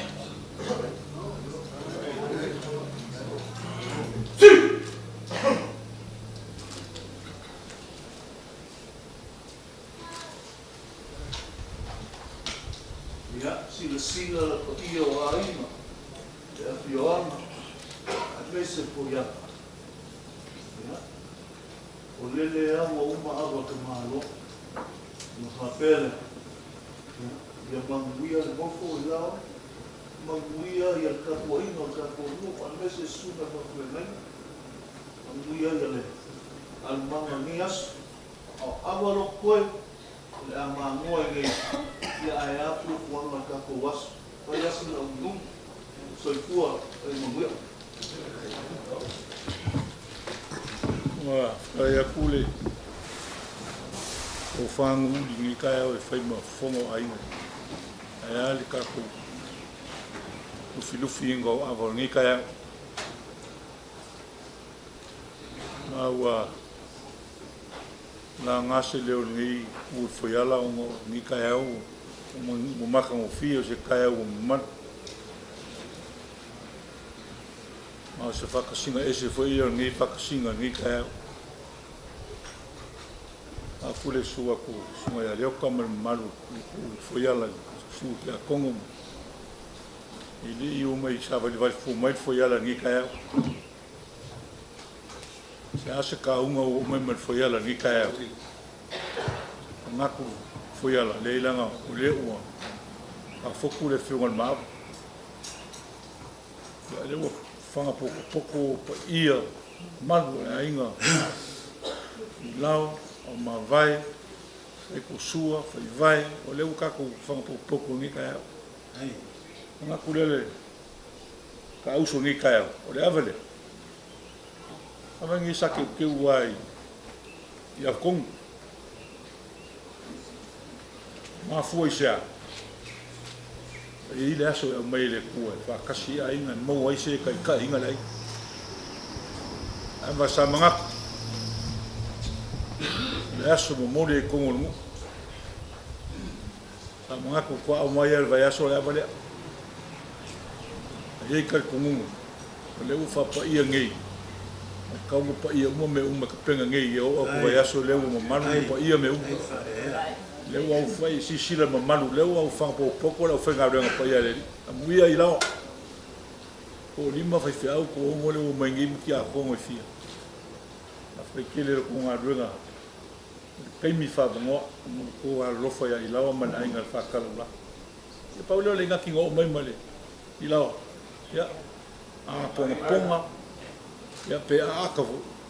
ya sila la kotia o aima e a fioama a mese po ya o lele awa uma awa ka malo no papele ya manguia le mofo o lao manguia ya kapuaina o kapuaina a mese suna mafuenai manguia ya le almanga nias awa lo koe le amangoa ngai ya aya pu kuanga ka ko was pa ya sin au dum so tua e mo wa ya kule o fangu ni ka e fai ma fongo ai aya li ka ko o filufi ngo avo ni ka ya wa na ngase leo ni u foi ala ngo ni ka ya mo maka mo fio se kaya o man ma se fa kasinga ese foi o ni fa kasinga ni kaya a fule sua ko suma ya leo kamar malu foi ala su ya kongo ili o mai sa vai fu mai foi ala ni kaya se ase ka unga o mai foi ala ni kaya ngaku foi ala leilanga o le ua a foku le fiunga ma ya le fanga poko pa ia malu a inga lao o ma vai e ko sua fai vai o le uka ko fanga poko ni ka Ai, nga kulele ka uso ni ka o le avele avangi sa ke uai ia kong ma foi xa e ile aso e mai le kua fa kasi ai nga mo ai se ka inga lai ava sa manga le aso mo mo le kongo mo sa manga ko kwa mai al vai aso le avale ai ka kongo le ufa pa ia ngai ka mo pa ia mo me uma ka penga ngai o ko vai aso le mo manu pa ia me leu au fai si sila mamalu leu au fa poko la fa ngabrenga pa ia le amuia i lao ko lima fai fi au ko mo le mangi ki a ko mo fi a fai kele ko ngabrenga kai mi fa mo ko a lo fa ia i lao man ai ngal fa kala la e paulo le ngaki ngo mai male i lao ya a ponga ya pe a ka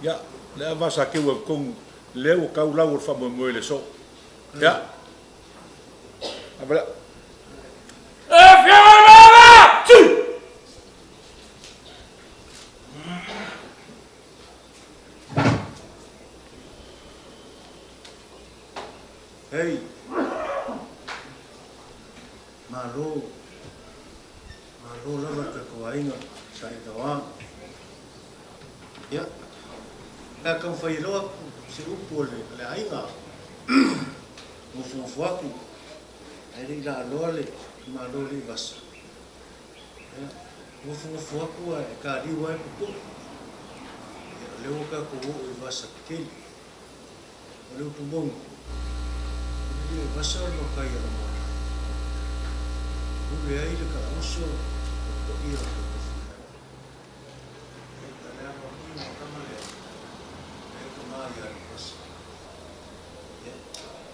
ya le avasa ke wo ko leu ka u la fa mo le so ya. Abra. Hei, malo lava ka kuainga kai tawa. Ya, na kau whairoa se upo le ainga. Mufu aku, ai ri la loa le malo le vasa. Ya, mufu aku ai ka ri wai pupu. Ya, leo ka ko o vasa kei. Leo tu bom. Ele vasa no kai ana. Ule ai le ka oso ko ia.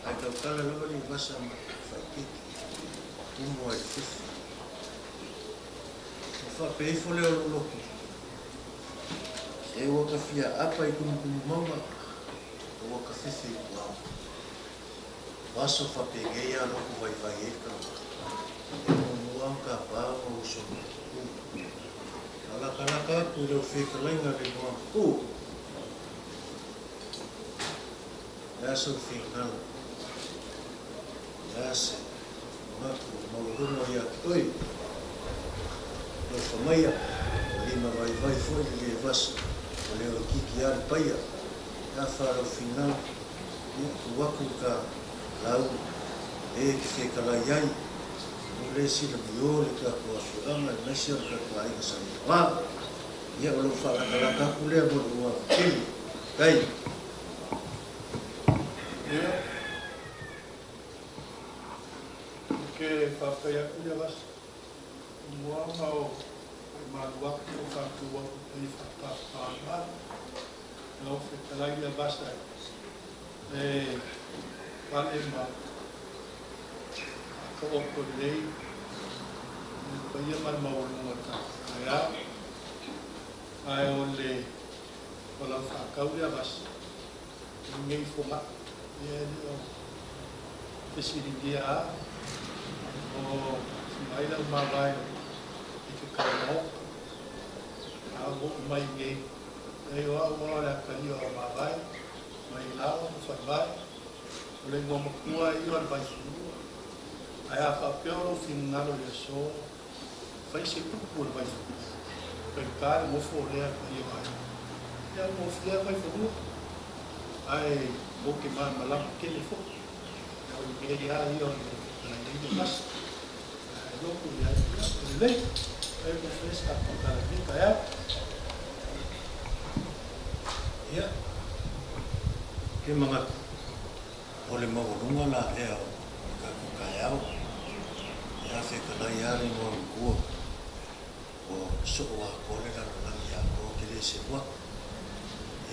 Ai ka kala lava ni vasa ma whaikiki. Umo ai fifi. O wha peifo leo loloki. E waka fia apa i kumu mauma. O waka fifi i kua. Vaso wha pegeia loku vai vai eka. E mua ka pāo o uso. Kalaka ku leo whikalainga le mua ku. Asa o whikala. Asa, maku, maurumo ia toi. No whamaia, o lima vai foi le vasa, o leo kiki ari paia. Ka whara o whingau, ku waku ka lau, e ki whekalai ai. O le sila miole ka kua whianga, e naisia ka kua aika sa wā. Ia o lo whakalaka ku lea mo rua kili. Kai. Ia. Ke whawhai aku le was. Mua ngau maluaki o whatua i whakapāpā. Ngau whekalai le wasa. E wale ma. Ako oko lei. Paia mai maurunga ta. Aia. Ai o le. Wala whakau le was. Ngei whonga. Ia le o. Pesiringia a. O mai la mawai i te kainao a o mai ngai e o a la kani o mawai mai lao o whaiwai o le ngoma kua i o alwai whunua ai a whapeoro whinangalo le so whai se kuku o alwai whunua kai kāre mofo o lea kai o ai ia mofo lea mai whunua ai mo ke maa malama kele fo o i meri a i o le masa loku ya lei ai ko festa para mim ya Ia, ke mga o le maurunga la e o ka kukaiao. Ia whekalai ari mo kua o soo a kore la rangi a o ke le se wak.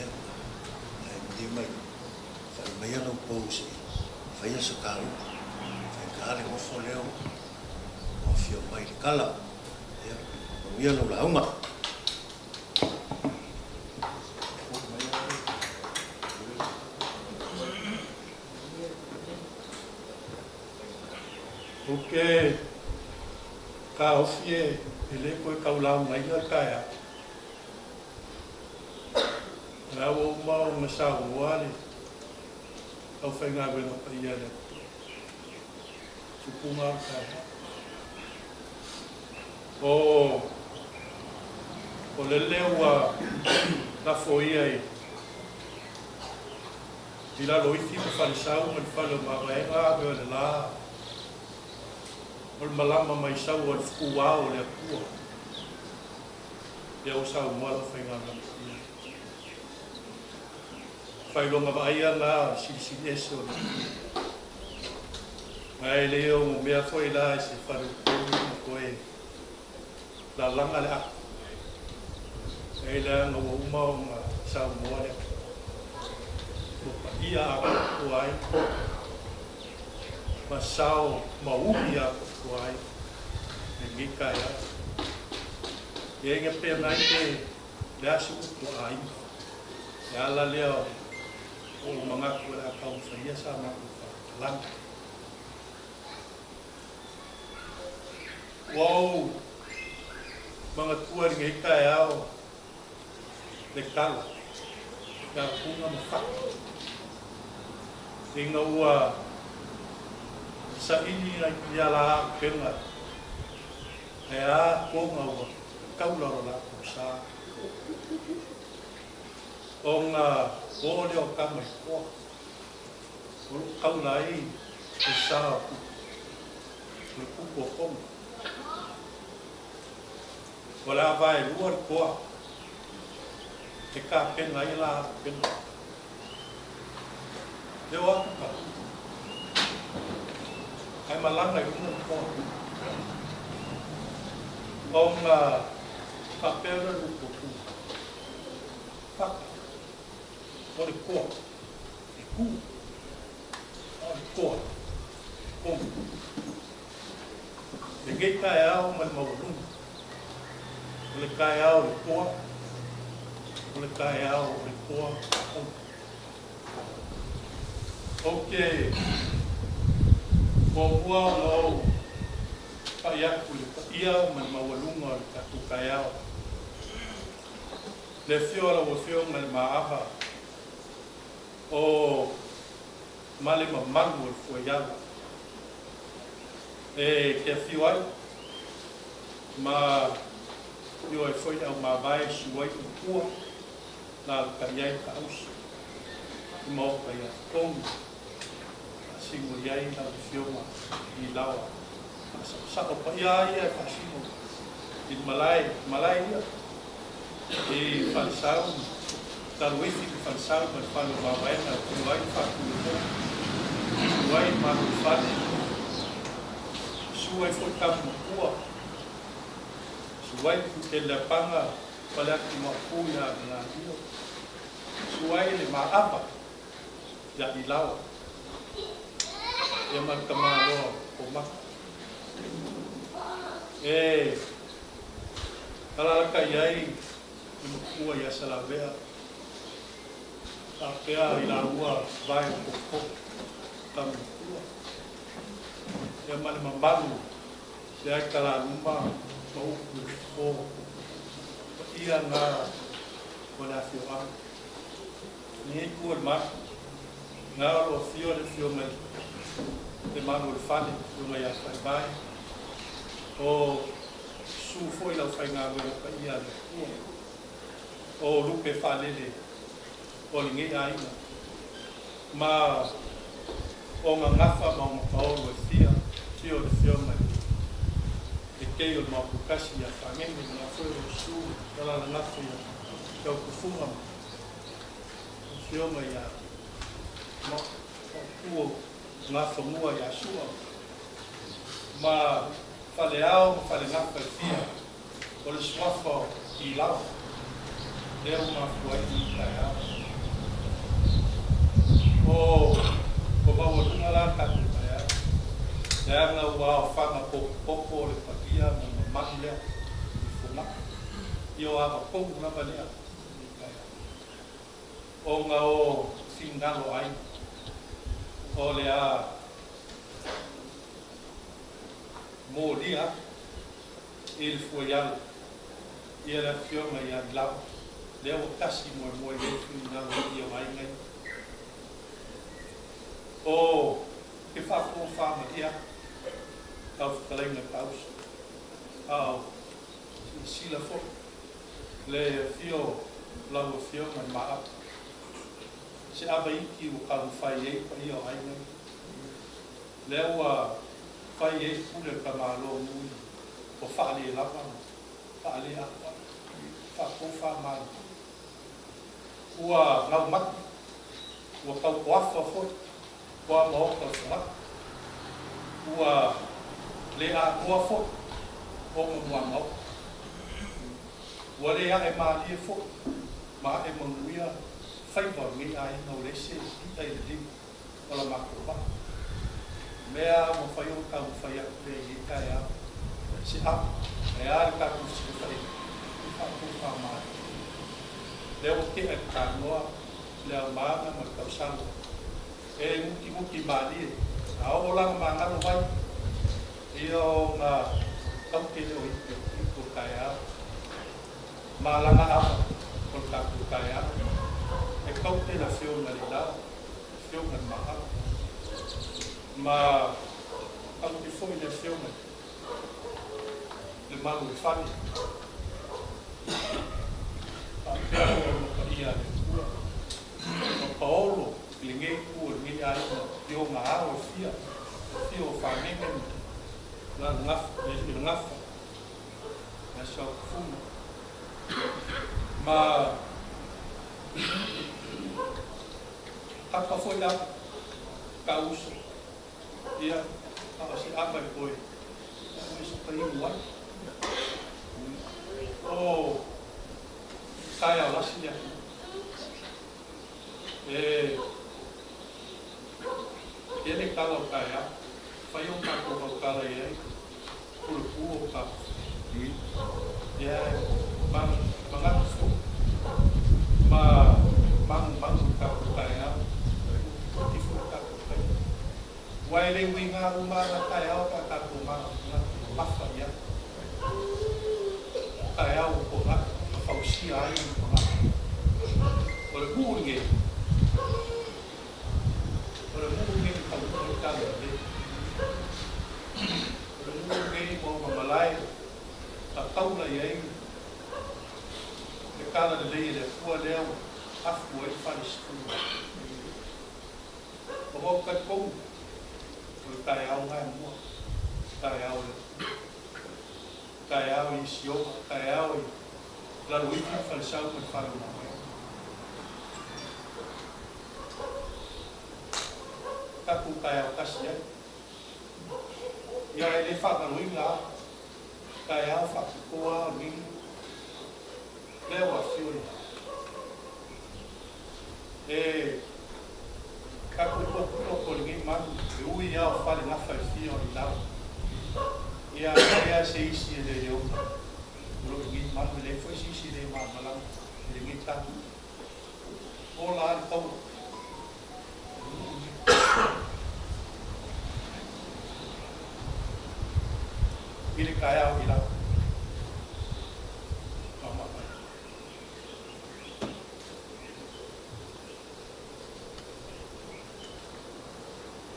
Ia, ai mdi mai, whai mai alau pousi, whai aso kāru, whai kāre mofo leo, o fio mai le kala. Ia, o ia lau launga. Porque ka ofie ele ko ka ulau mai ka kaya. Na o mau masa wale. Au fenga be no pa ia le. Supunga ka. O le lewa la foia e. Dila loifi ko farisau mo falo mawenga be le la. O malama mai sau o fuā o le apua. Ia o sau moa la whainga na. Whailonga vaia na sisi eso. Ai leo mo mea foi la se wharu koe koe. La langa le aku. Ai la nga umau nga sau moa le. Ia aku ai. Masao maui aku kuai e mika ia e nge pena te lea si utu ai e ala leo o mga kua kau whaia sa maku whakalanga wow mga kua ringa ika e ao le kala ka kunga mawhaka ringa ua sa ini ai ia la penga e a konga wa kaularo la sa onga o le o kama i koa o kaula i e sa le kupo konga wala vai luar koa e ka penga i la penga e o aka ai malanga i unga koa onga papel no kupu faka o le koa e ku o le koa konga e gei kai au mai maurunga o le kai au le koa o le kai au le koa konga ok mua o pai aku le ia mai mawalunga le tatu kai au le fiola o fionga le maaha o male mamalu o fuaiala e ke fio ai ma io e foi au mavai suai o kua na kariai ka ausi mo pai a kong singo iai na fioma i lawa sa o pai ai e fasino i malai ia e falsau taruifi i falsau ma falo mavai na kuai fakulo kuai ma fale suai foi kamu kua suai ke le panga pala ki mo kuia na io suai le maapa ya i lawa e ma kamalo o ma e ala ka yai i mo kua ya salavea a pea i la ua vai o ko tamu kua e ma le mambalu se ai kala numa o ia nga wala fio ni ku ma nga lo fio mai de mano le fale lo ia fai vai o su foi la fai nga lo pa ia o lupe fale le o ngi ai ma o nga ngafa ma o lo fio mai e kei o mapukasi a whangeni na whoi o su wala na ngafu ia kau kufunga o whionga ia ma kuo ngā whamua ia sua ma whale au whale ngāwha i whia o le swafa i lau leo ngā fuai i kai au o maua lunga la katu kai au le anga ua o whanga poko le pakia ma mahi lea i whunga i o awa kongu lava lea i kai au o ngā o whingalo ai o le a mōria i le fuaiala ia le whionga i a lau lea o kasi moe le whingalo i o ai ngai o ke whako whama ia tau whakalenga tausa au sila fo le whio lau o whionga i maa se aba iki o karu whai ei pa i o ai ngai lea ua whai ei pule ka malo mui o whaale e lapa whaale a whako whamana ua ngau mati ua kau koafa fo ua maoka whamata ua le a koa fo o mua mau ua le a e maali e fo ma e manuia fai wa mi ai no le se ita i le ola mako pa mea mo fai o ka fai a le i kai a se a e a ka ku se fai ka ku fa ma le o ke e ka noa le a mana ma ka sang e muki mali a o la ma nga no vai i o na tau ke le o i ko kai a ma la nga a ko ka ku kai a e kau te la whionga li lau, whionga maha. Ma foi le filme. Le malu e fani. A pia o no ia le kua. O Paolo, linguei kua, ni ai no o ngā o fia. Fia o whanenge na ngafa. Na sa fuma. Ma taka foi lá causa ia si apa foi isso para ir lá oh saya lá sim ele cala o cara faz caco o cara aí por o caco mang caco cara Wai le winga umara kai au ka ka kuma na mafa ya kai au ko ha au si ai ko ha o le buinge ka ko ka le o le buinge ko ma malai ta taula ye le kala le le fu le afu e fa stu o ka ko kai au ngai mua kai au i sio kai au la lui fa il salto per fare una ka ku kai au kasia ia ele fa ka lui la kai au fa ko a ni le wa sio ka ku ko ni ma ui ia o whare nga whai o i lau. Ia se isi e le reo. Uro i ngi manu le fwai si isi le maa malau. Le ngi tatu. O la ari tau. Ile kaya o i lau. Mama pai.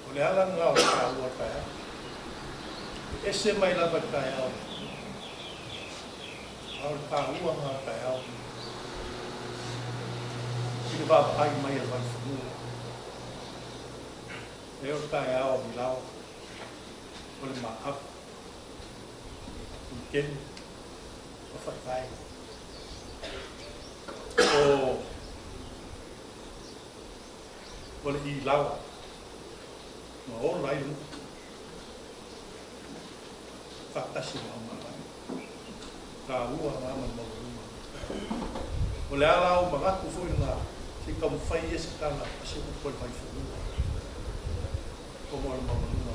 O le ala ngā o ka ua kaya. Ese mai lava kaya o. Au ka ua ngā kaya o. Ile wāpa ai mai e vai whanua. E o kaya o mi lau. O le maap. Ken. O whakai. O le i lau. Ma o rai lu. Whakatasi wa amara. Ka ua ngā mauruma. O le ala o magaku fwoi ngā. Se ka mwhai e se kala. Se upoi mai whanua. Ko mo le mauruma.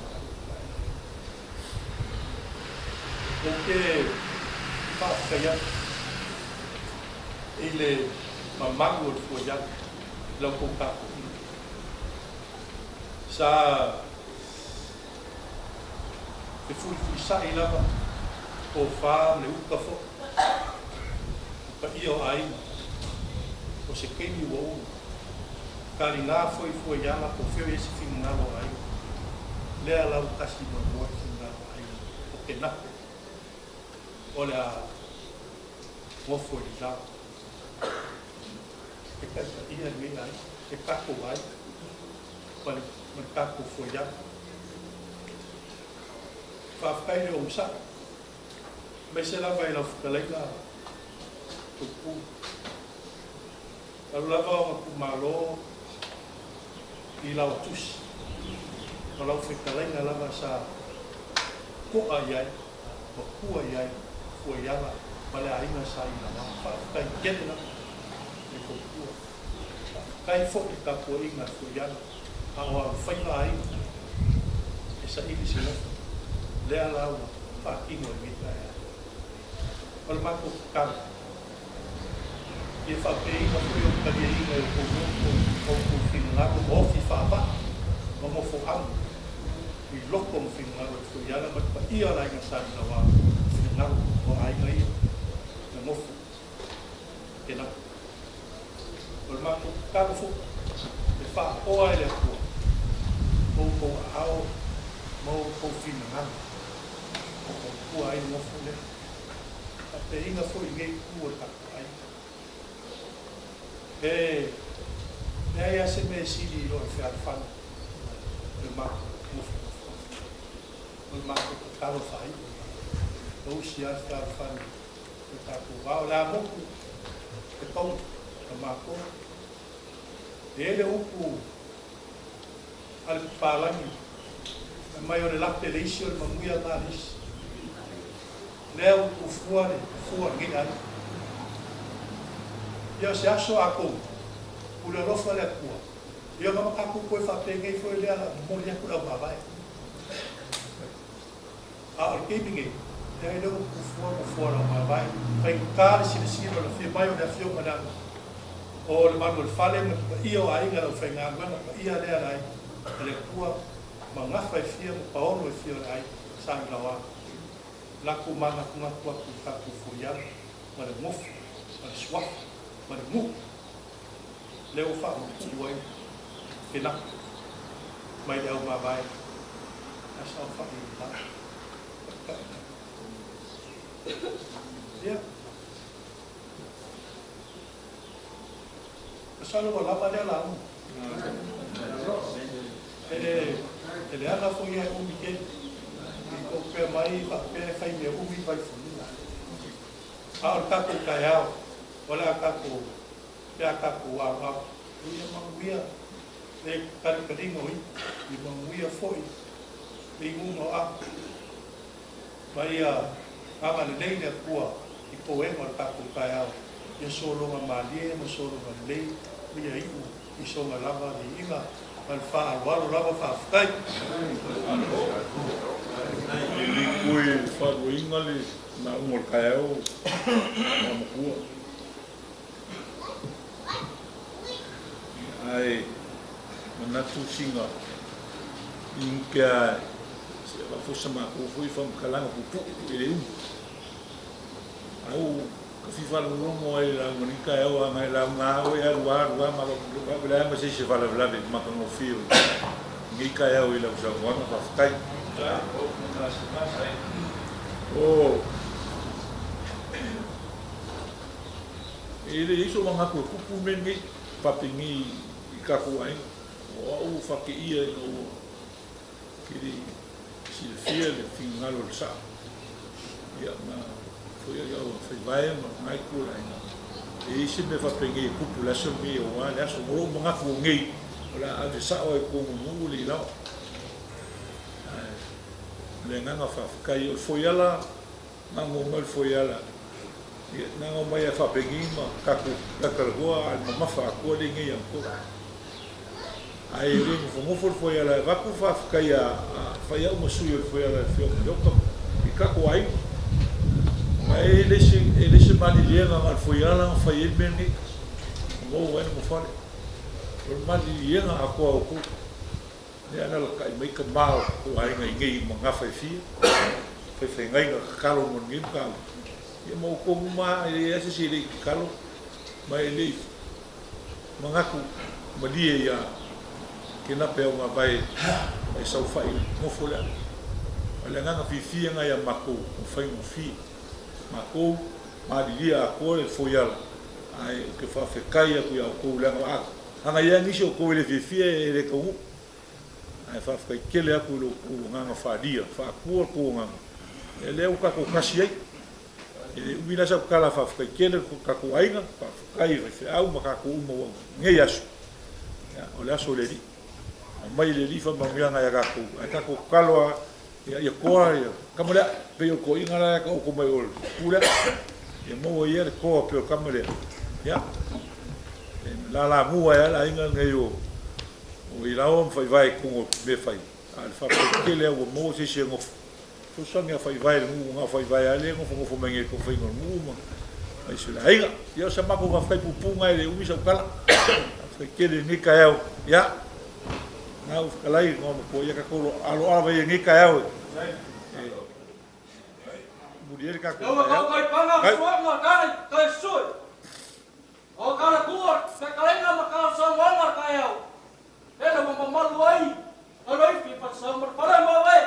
O ke whakaya. I le mamangu o fwoi ya. Lau ko kako. Sa e fui sai lava o fa le uka fo ka io ai o se kemi wo kalina foi ya la ko fio ese fin na lo ai le ala o kasi mo mo fin na ai o ke na o le mo foi ya e ka ia me ai e ka ko ai para mercado foi já para ficar em Omsa mas ela vai lá ficar lá tudo ela lava o malo e lá o tus ela fica lá ela vai sa ko ai o ku ai foi já lá para aí na saída lá para ficar quente lá e ko ku kai fo e ka ko inga foi já awa whai lai e sa ili sila lea lau whakino e mita ea wale mako kara e whapei na fui o kari e inga e o kou whinangaro o fi whapa ma mo fo amu i loko mo whinangaro e fui ala mat pa ia lai nga sa ina wā whinangaro o ainga ia na mo fo e na wale mako kara fo e wha oa e le kua o ao mau kofina ngana. O kua ai ngofo le. A te inga fo i ngei kua tako ai. Nea ia se me siri o e whiarwhana. Le mako ngofo. O le mako ka karo whai. O si a whiarwhana. E tako wao la moku. E tau. Le mako. E le upu. Ale pālangi. Mai o le lape le isi o le mamuia ngā lisi. Lea upu fuare, fua ngi ai. Ia se aso ako, ule rofa le kua. Ia kama kaku koe whapengei fo lea moli aku rau mawai. A o keimi nge, lea leo upu fua rau mawai. Pai kāre sile sile o le fia mai o le fio mananga. O le manu le fale, ia o ainga rau whainga ngana, ia lea rai. Le kua, ma ngafa e fia, ma paono e fia rai, sang lawa. Laku mana kunga kua ku kaku fuiara, ma le ngofu, ma le swafu, ma le ngu. Leo wha mo kuai, ke na, mai leo ma vai. Asa o wha i la. Ia. Asalo wa lama lea la amu. E le ana fo ia umi ke o pe mai pa pe fai me umi vai fo a o ka ko kai ao wala ka ko ya ka ko wa wa ia manguia le ka ka dingo i manguia foi le uno a vai a ama le nei le kua i po e mo ka ko kai ao ia solo ma malie mo solo ma le ia i so ma lava di inga al fa walo lava fa kai Kui fa ingali na umor kaeo na mkua ai manatu singa inka se va fosa ma ko fui fam kalanga pupu ele au ka fifa lo mo ai la monika e o mai la nga o ya ruar ma ko la ma se se va la ma ko no fio ngi ka e o ila usa wa ma fa kai oh ele iso mga ko kupu mengi papingi ikaku ai o fa ke ia o kiri silfia le fingalo sa ya ma foi eu fui vai mai ku ai e se me fa pingi população mi o ala so mo mga ko ngi ola ave sa o ko mo li la le nganga fa kai foi ela na mo mal foi ela na ngo mai fa pingi ma ka ku ka kalgoa al mama fa ko le ngi yan ko ai ring mo foi ela va ku fa kai a fa ya mo suyo foi ela fio yo ko ka ko ai ele se malilienga ngal foi ala fa ele beni mo wen mo fale por malilienga ako ko ne ana ka mai ka mal ko ai ngai mo nga fa fi ngai ka kalo mo ngim ka ye mo ko ma ele ese si le kalo mai ele manga ku malie ya que na pe uma vai sau fa mo fole ala nga fi nga ya mako fa mo fi mako madilia ko le foiala ai que fa fekai ku ya ko le nga anga ya ni sho ko le fie le ko ai fa fekai ke le ku lo ku nga fa dia fa ko nga ele o ka ko kasi ele ubina sa kala fa fekai ke le ka ko ai nga fa fekai fe au ma ka ko mo nge yasu ya o la so le di mai le li fa ma nga ya ka ko kalo ya ko ya kamera pe ko ingala ka ko mai ol pura e mo yer ko pe kamera ya la mua ya la inga ngeyo o ilao vai ko me fai al fa ke le o mo se se ngo so so nga vai mu nga vai ale ngo fo mengi ko fai ngo mu ai se la inga yo sa ma ko va fai pupu nga le umi sa kala fa ke le ni ka ya na u kalai ngo ko ya ka ko alo ava ye ni ka ya mulher ka ko yo ko panga suanga ka sui o kala kuat ka kalenga maka samanga ka ya ele mo malu ai aloi pi pa samar para ma we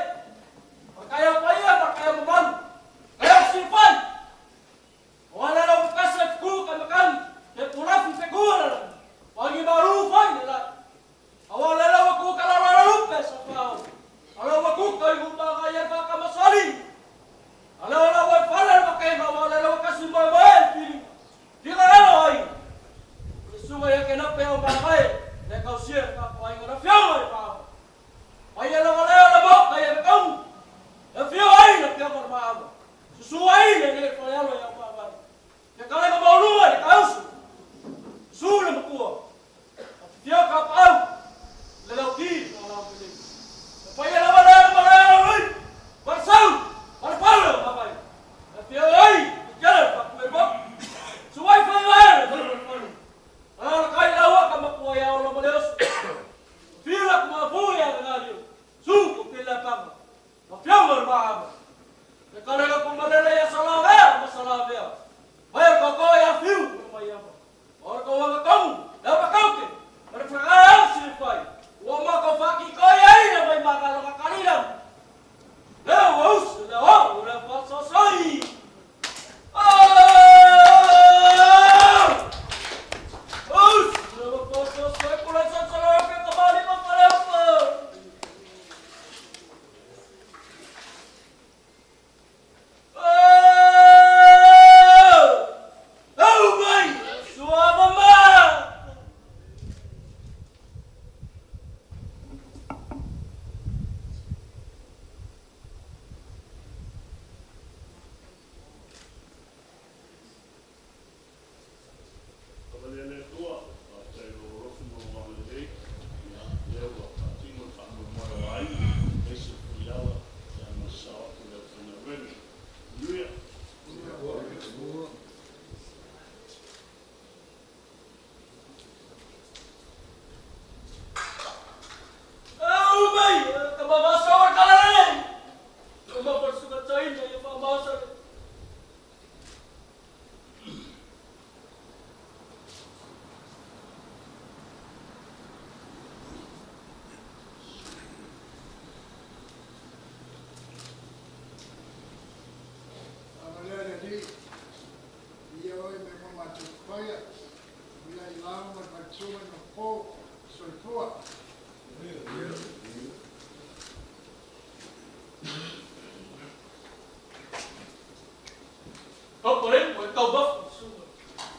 kau baf.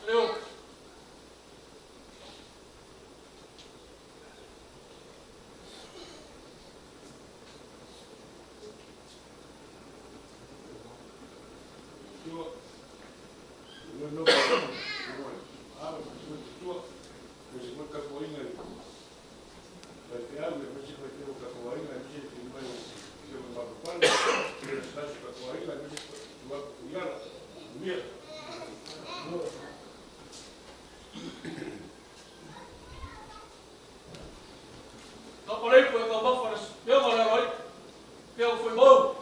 Leo. Kau boleh kau baf pada dia kalau loi. Dia foi bom.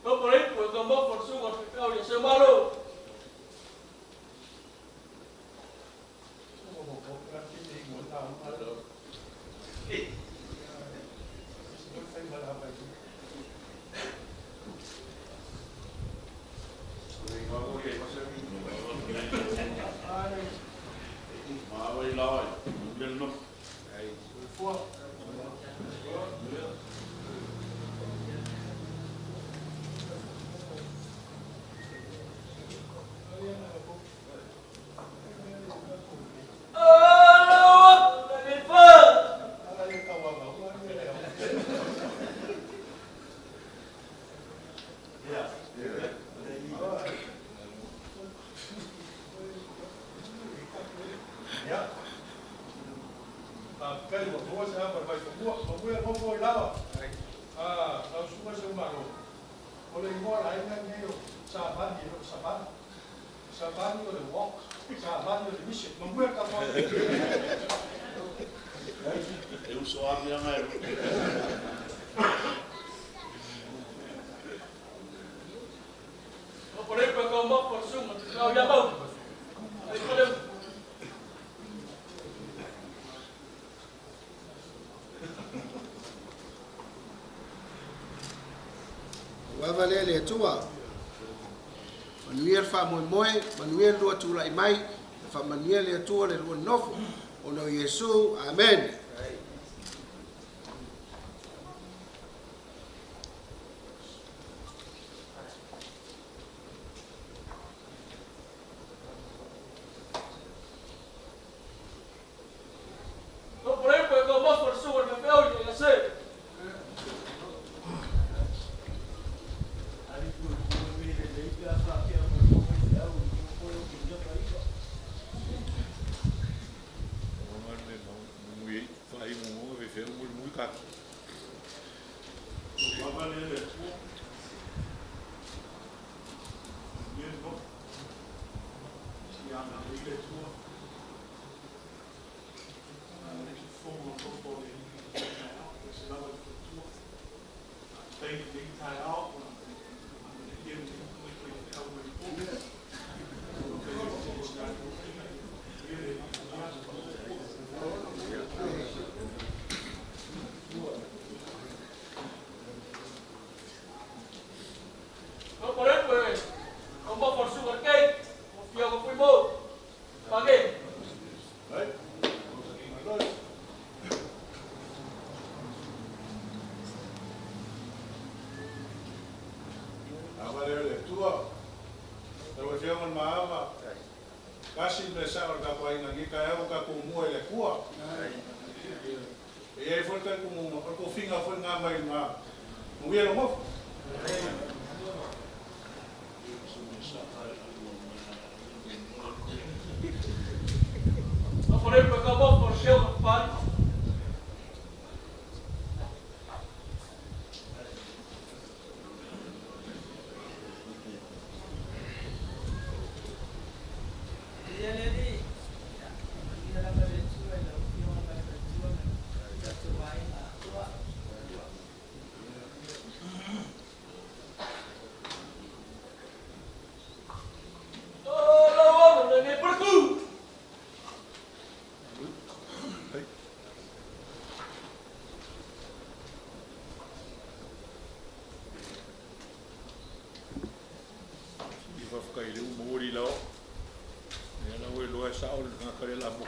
Kau boleh kau baf pada sungai kau yang semalu. Eu sou a minha mãe. Kau boleh kau baf pada sungai kau yang bau. Wavalele tua. Manuel fa moe, Manuel lua tula i mai, fa Manuel le tua le lua nofo. Ono Yesu, amen. Kau boleh kau baf pada sungai kau yang semalu. Kasi me sa or ka pai na ka eu ka ku mo ele kua. E ai foi ka ku mo ko finga foi nga mai ma. Mo ia mo. Kau boleh kau baf pada sungai.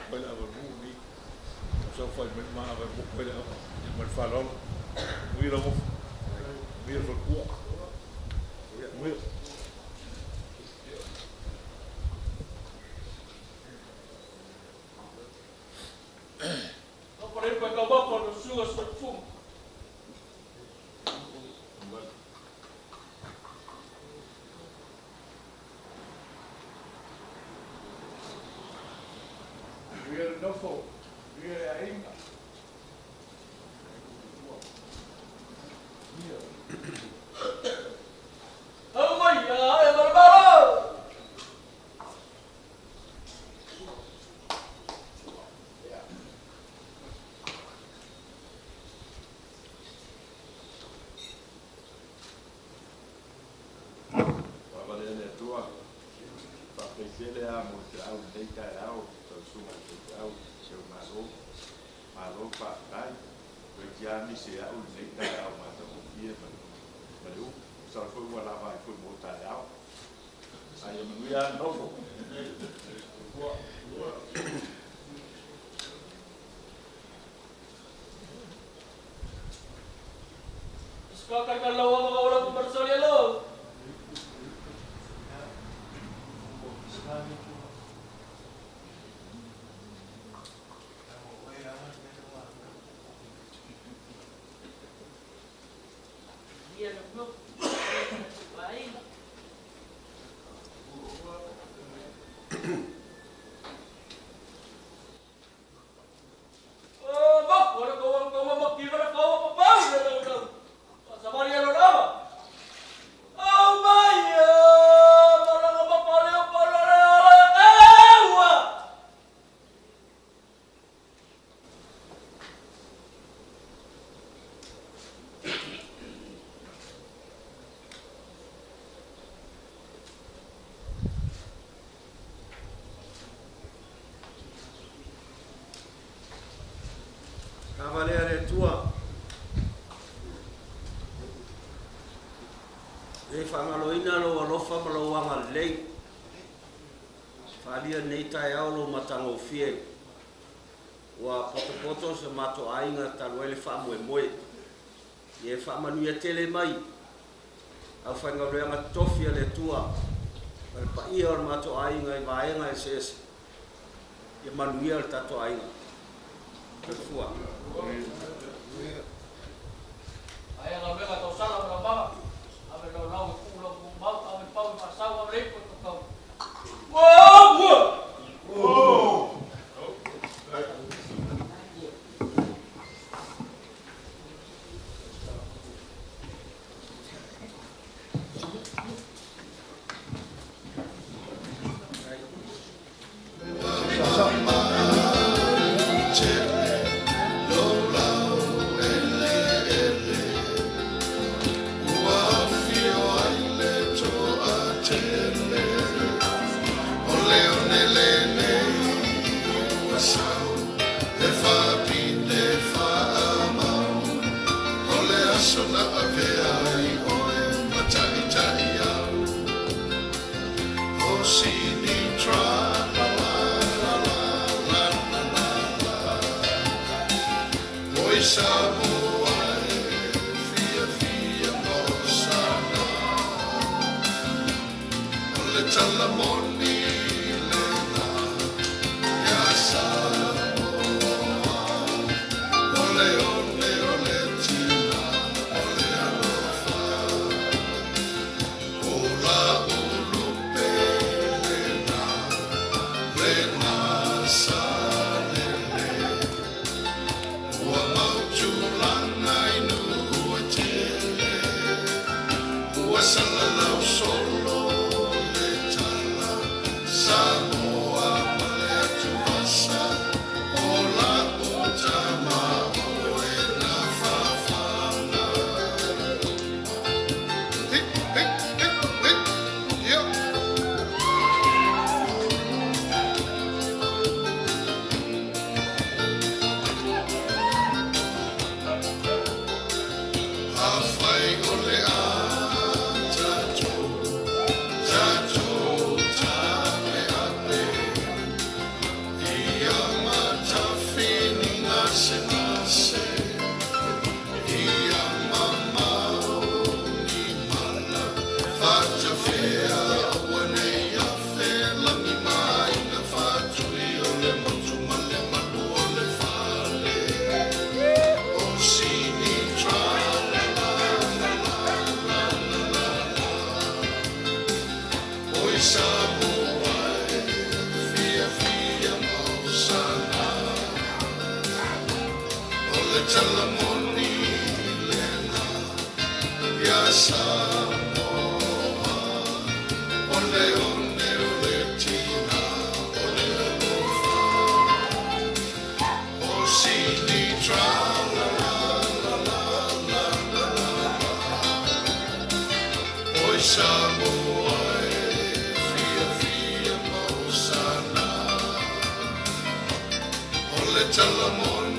Koe la awa nuu ni. Sau whai me maa awa mo koe la awa. Ma le whalolo. Muira ngofu. Muira whalkua. Muira. No por ejemplo, acabó con los sugas de fumo. Muira nofo. Muira a inga. Oh my God, hermano. Paparele tua. Papaisele a mo te au teika e au. Tau sunga te au. Se o maro. Maro pa tai. Koe ki ami se au teika e au mata mo kia. Maru. Sa foi ua lava e foi mo tai au. Ai o muia nofo. Sekarang kalau orang orang bersoal lo. Dia nak belum. Baik. Bak, orang kau mak kira kau apa bau dah. Sama dia lo nama. Oh my God, orang apa paling Cavaliere tua. E whamaloina lo alofa malawanga lei. Whalia nei tai au lo matango fie. Wa potopoto se mato ainga taluele whamoe moe. E whamanuia tele mai. Au whaingaluenga tofia le tua. Al pa ia o mato ainga i vaenga e sese. E manuia al tato ainga. Kefua. Ayah kalau mereka tahu salah orang bapa, apa kalau nak pulang mau, apa pau pasang apa lagi pun kau. Wow. Chula le talamoni lena ya Samoa ole ole tina ole ofa o sini tra la la la la la la oi Samoa fia fia mausana ole talamoni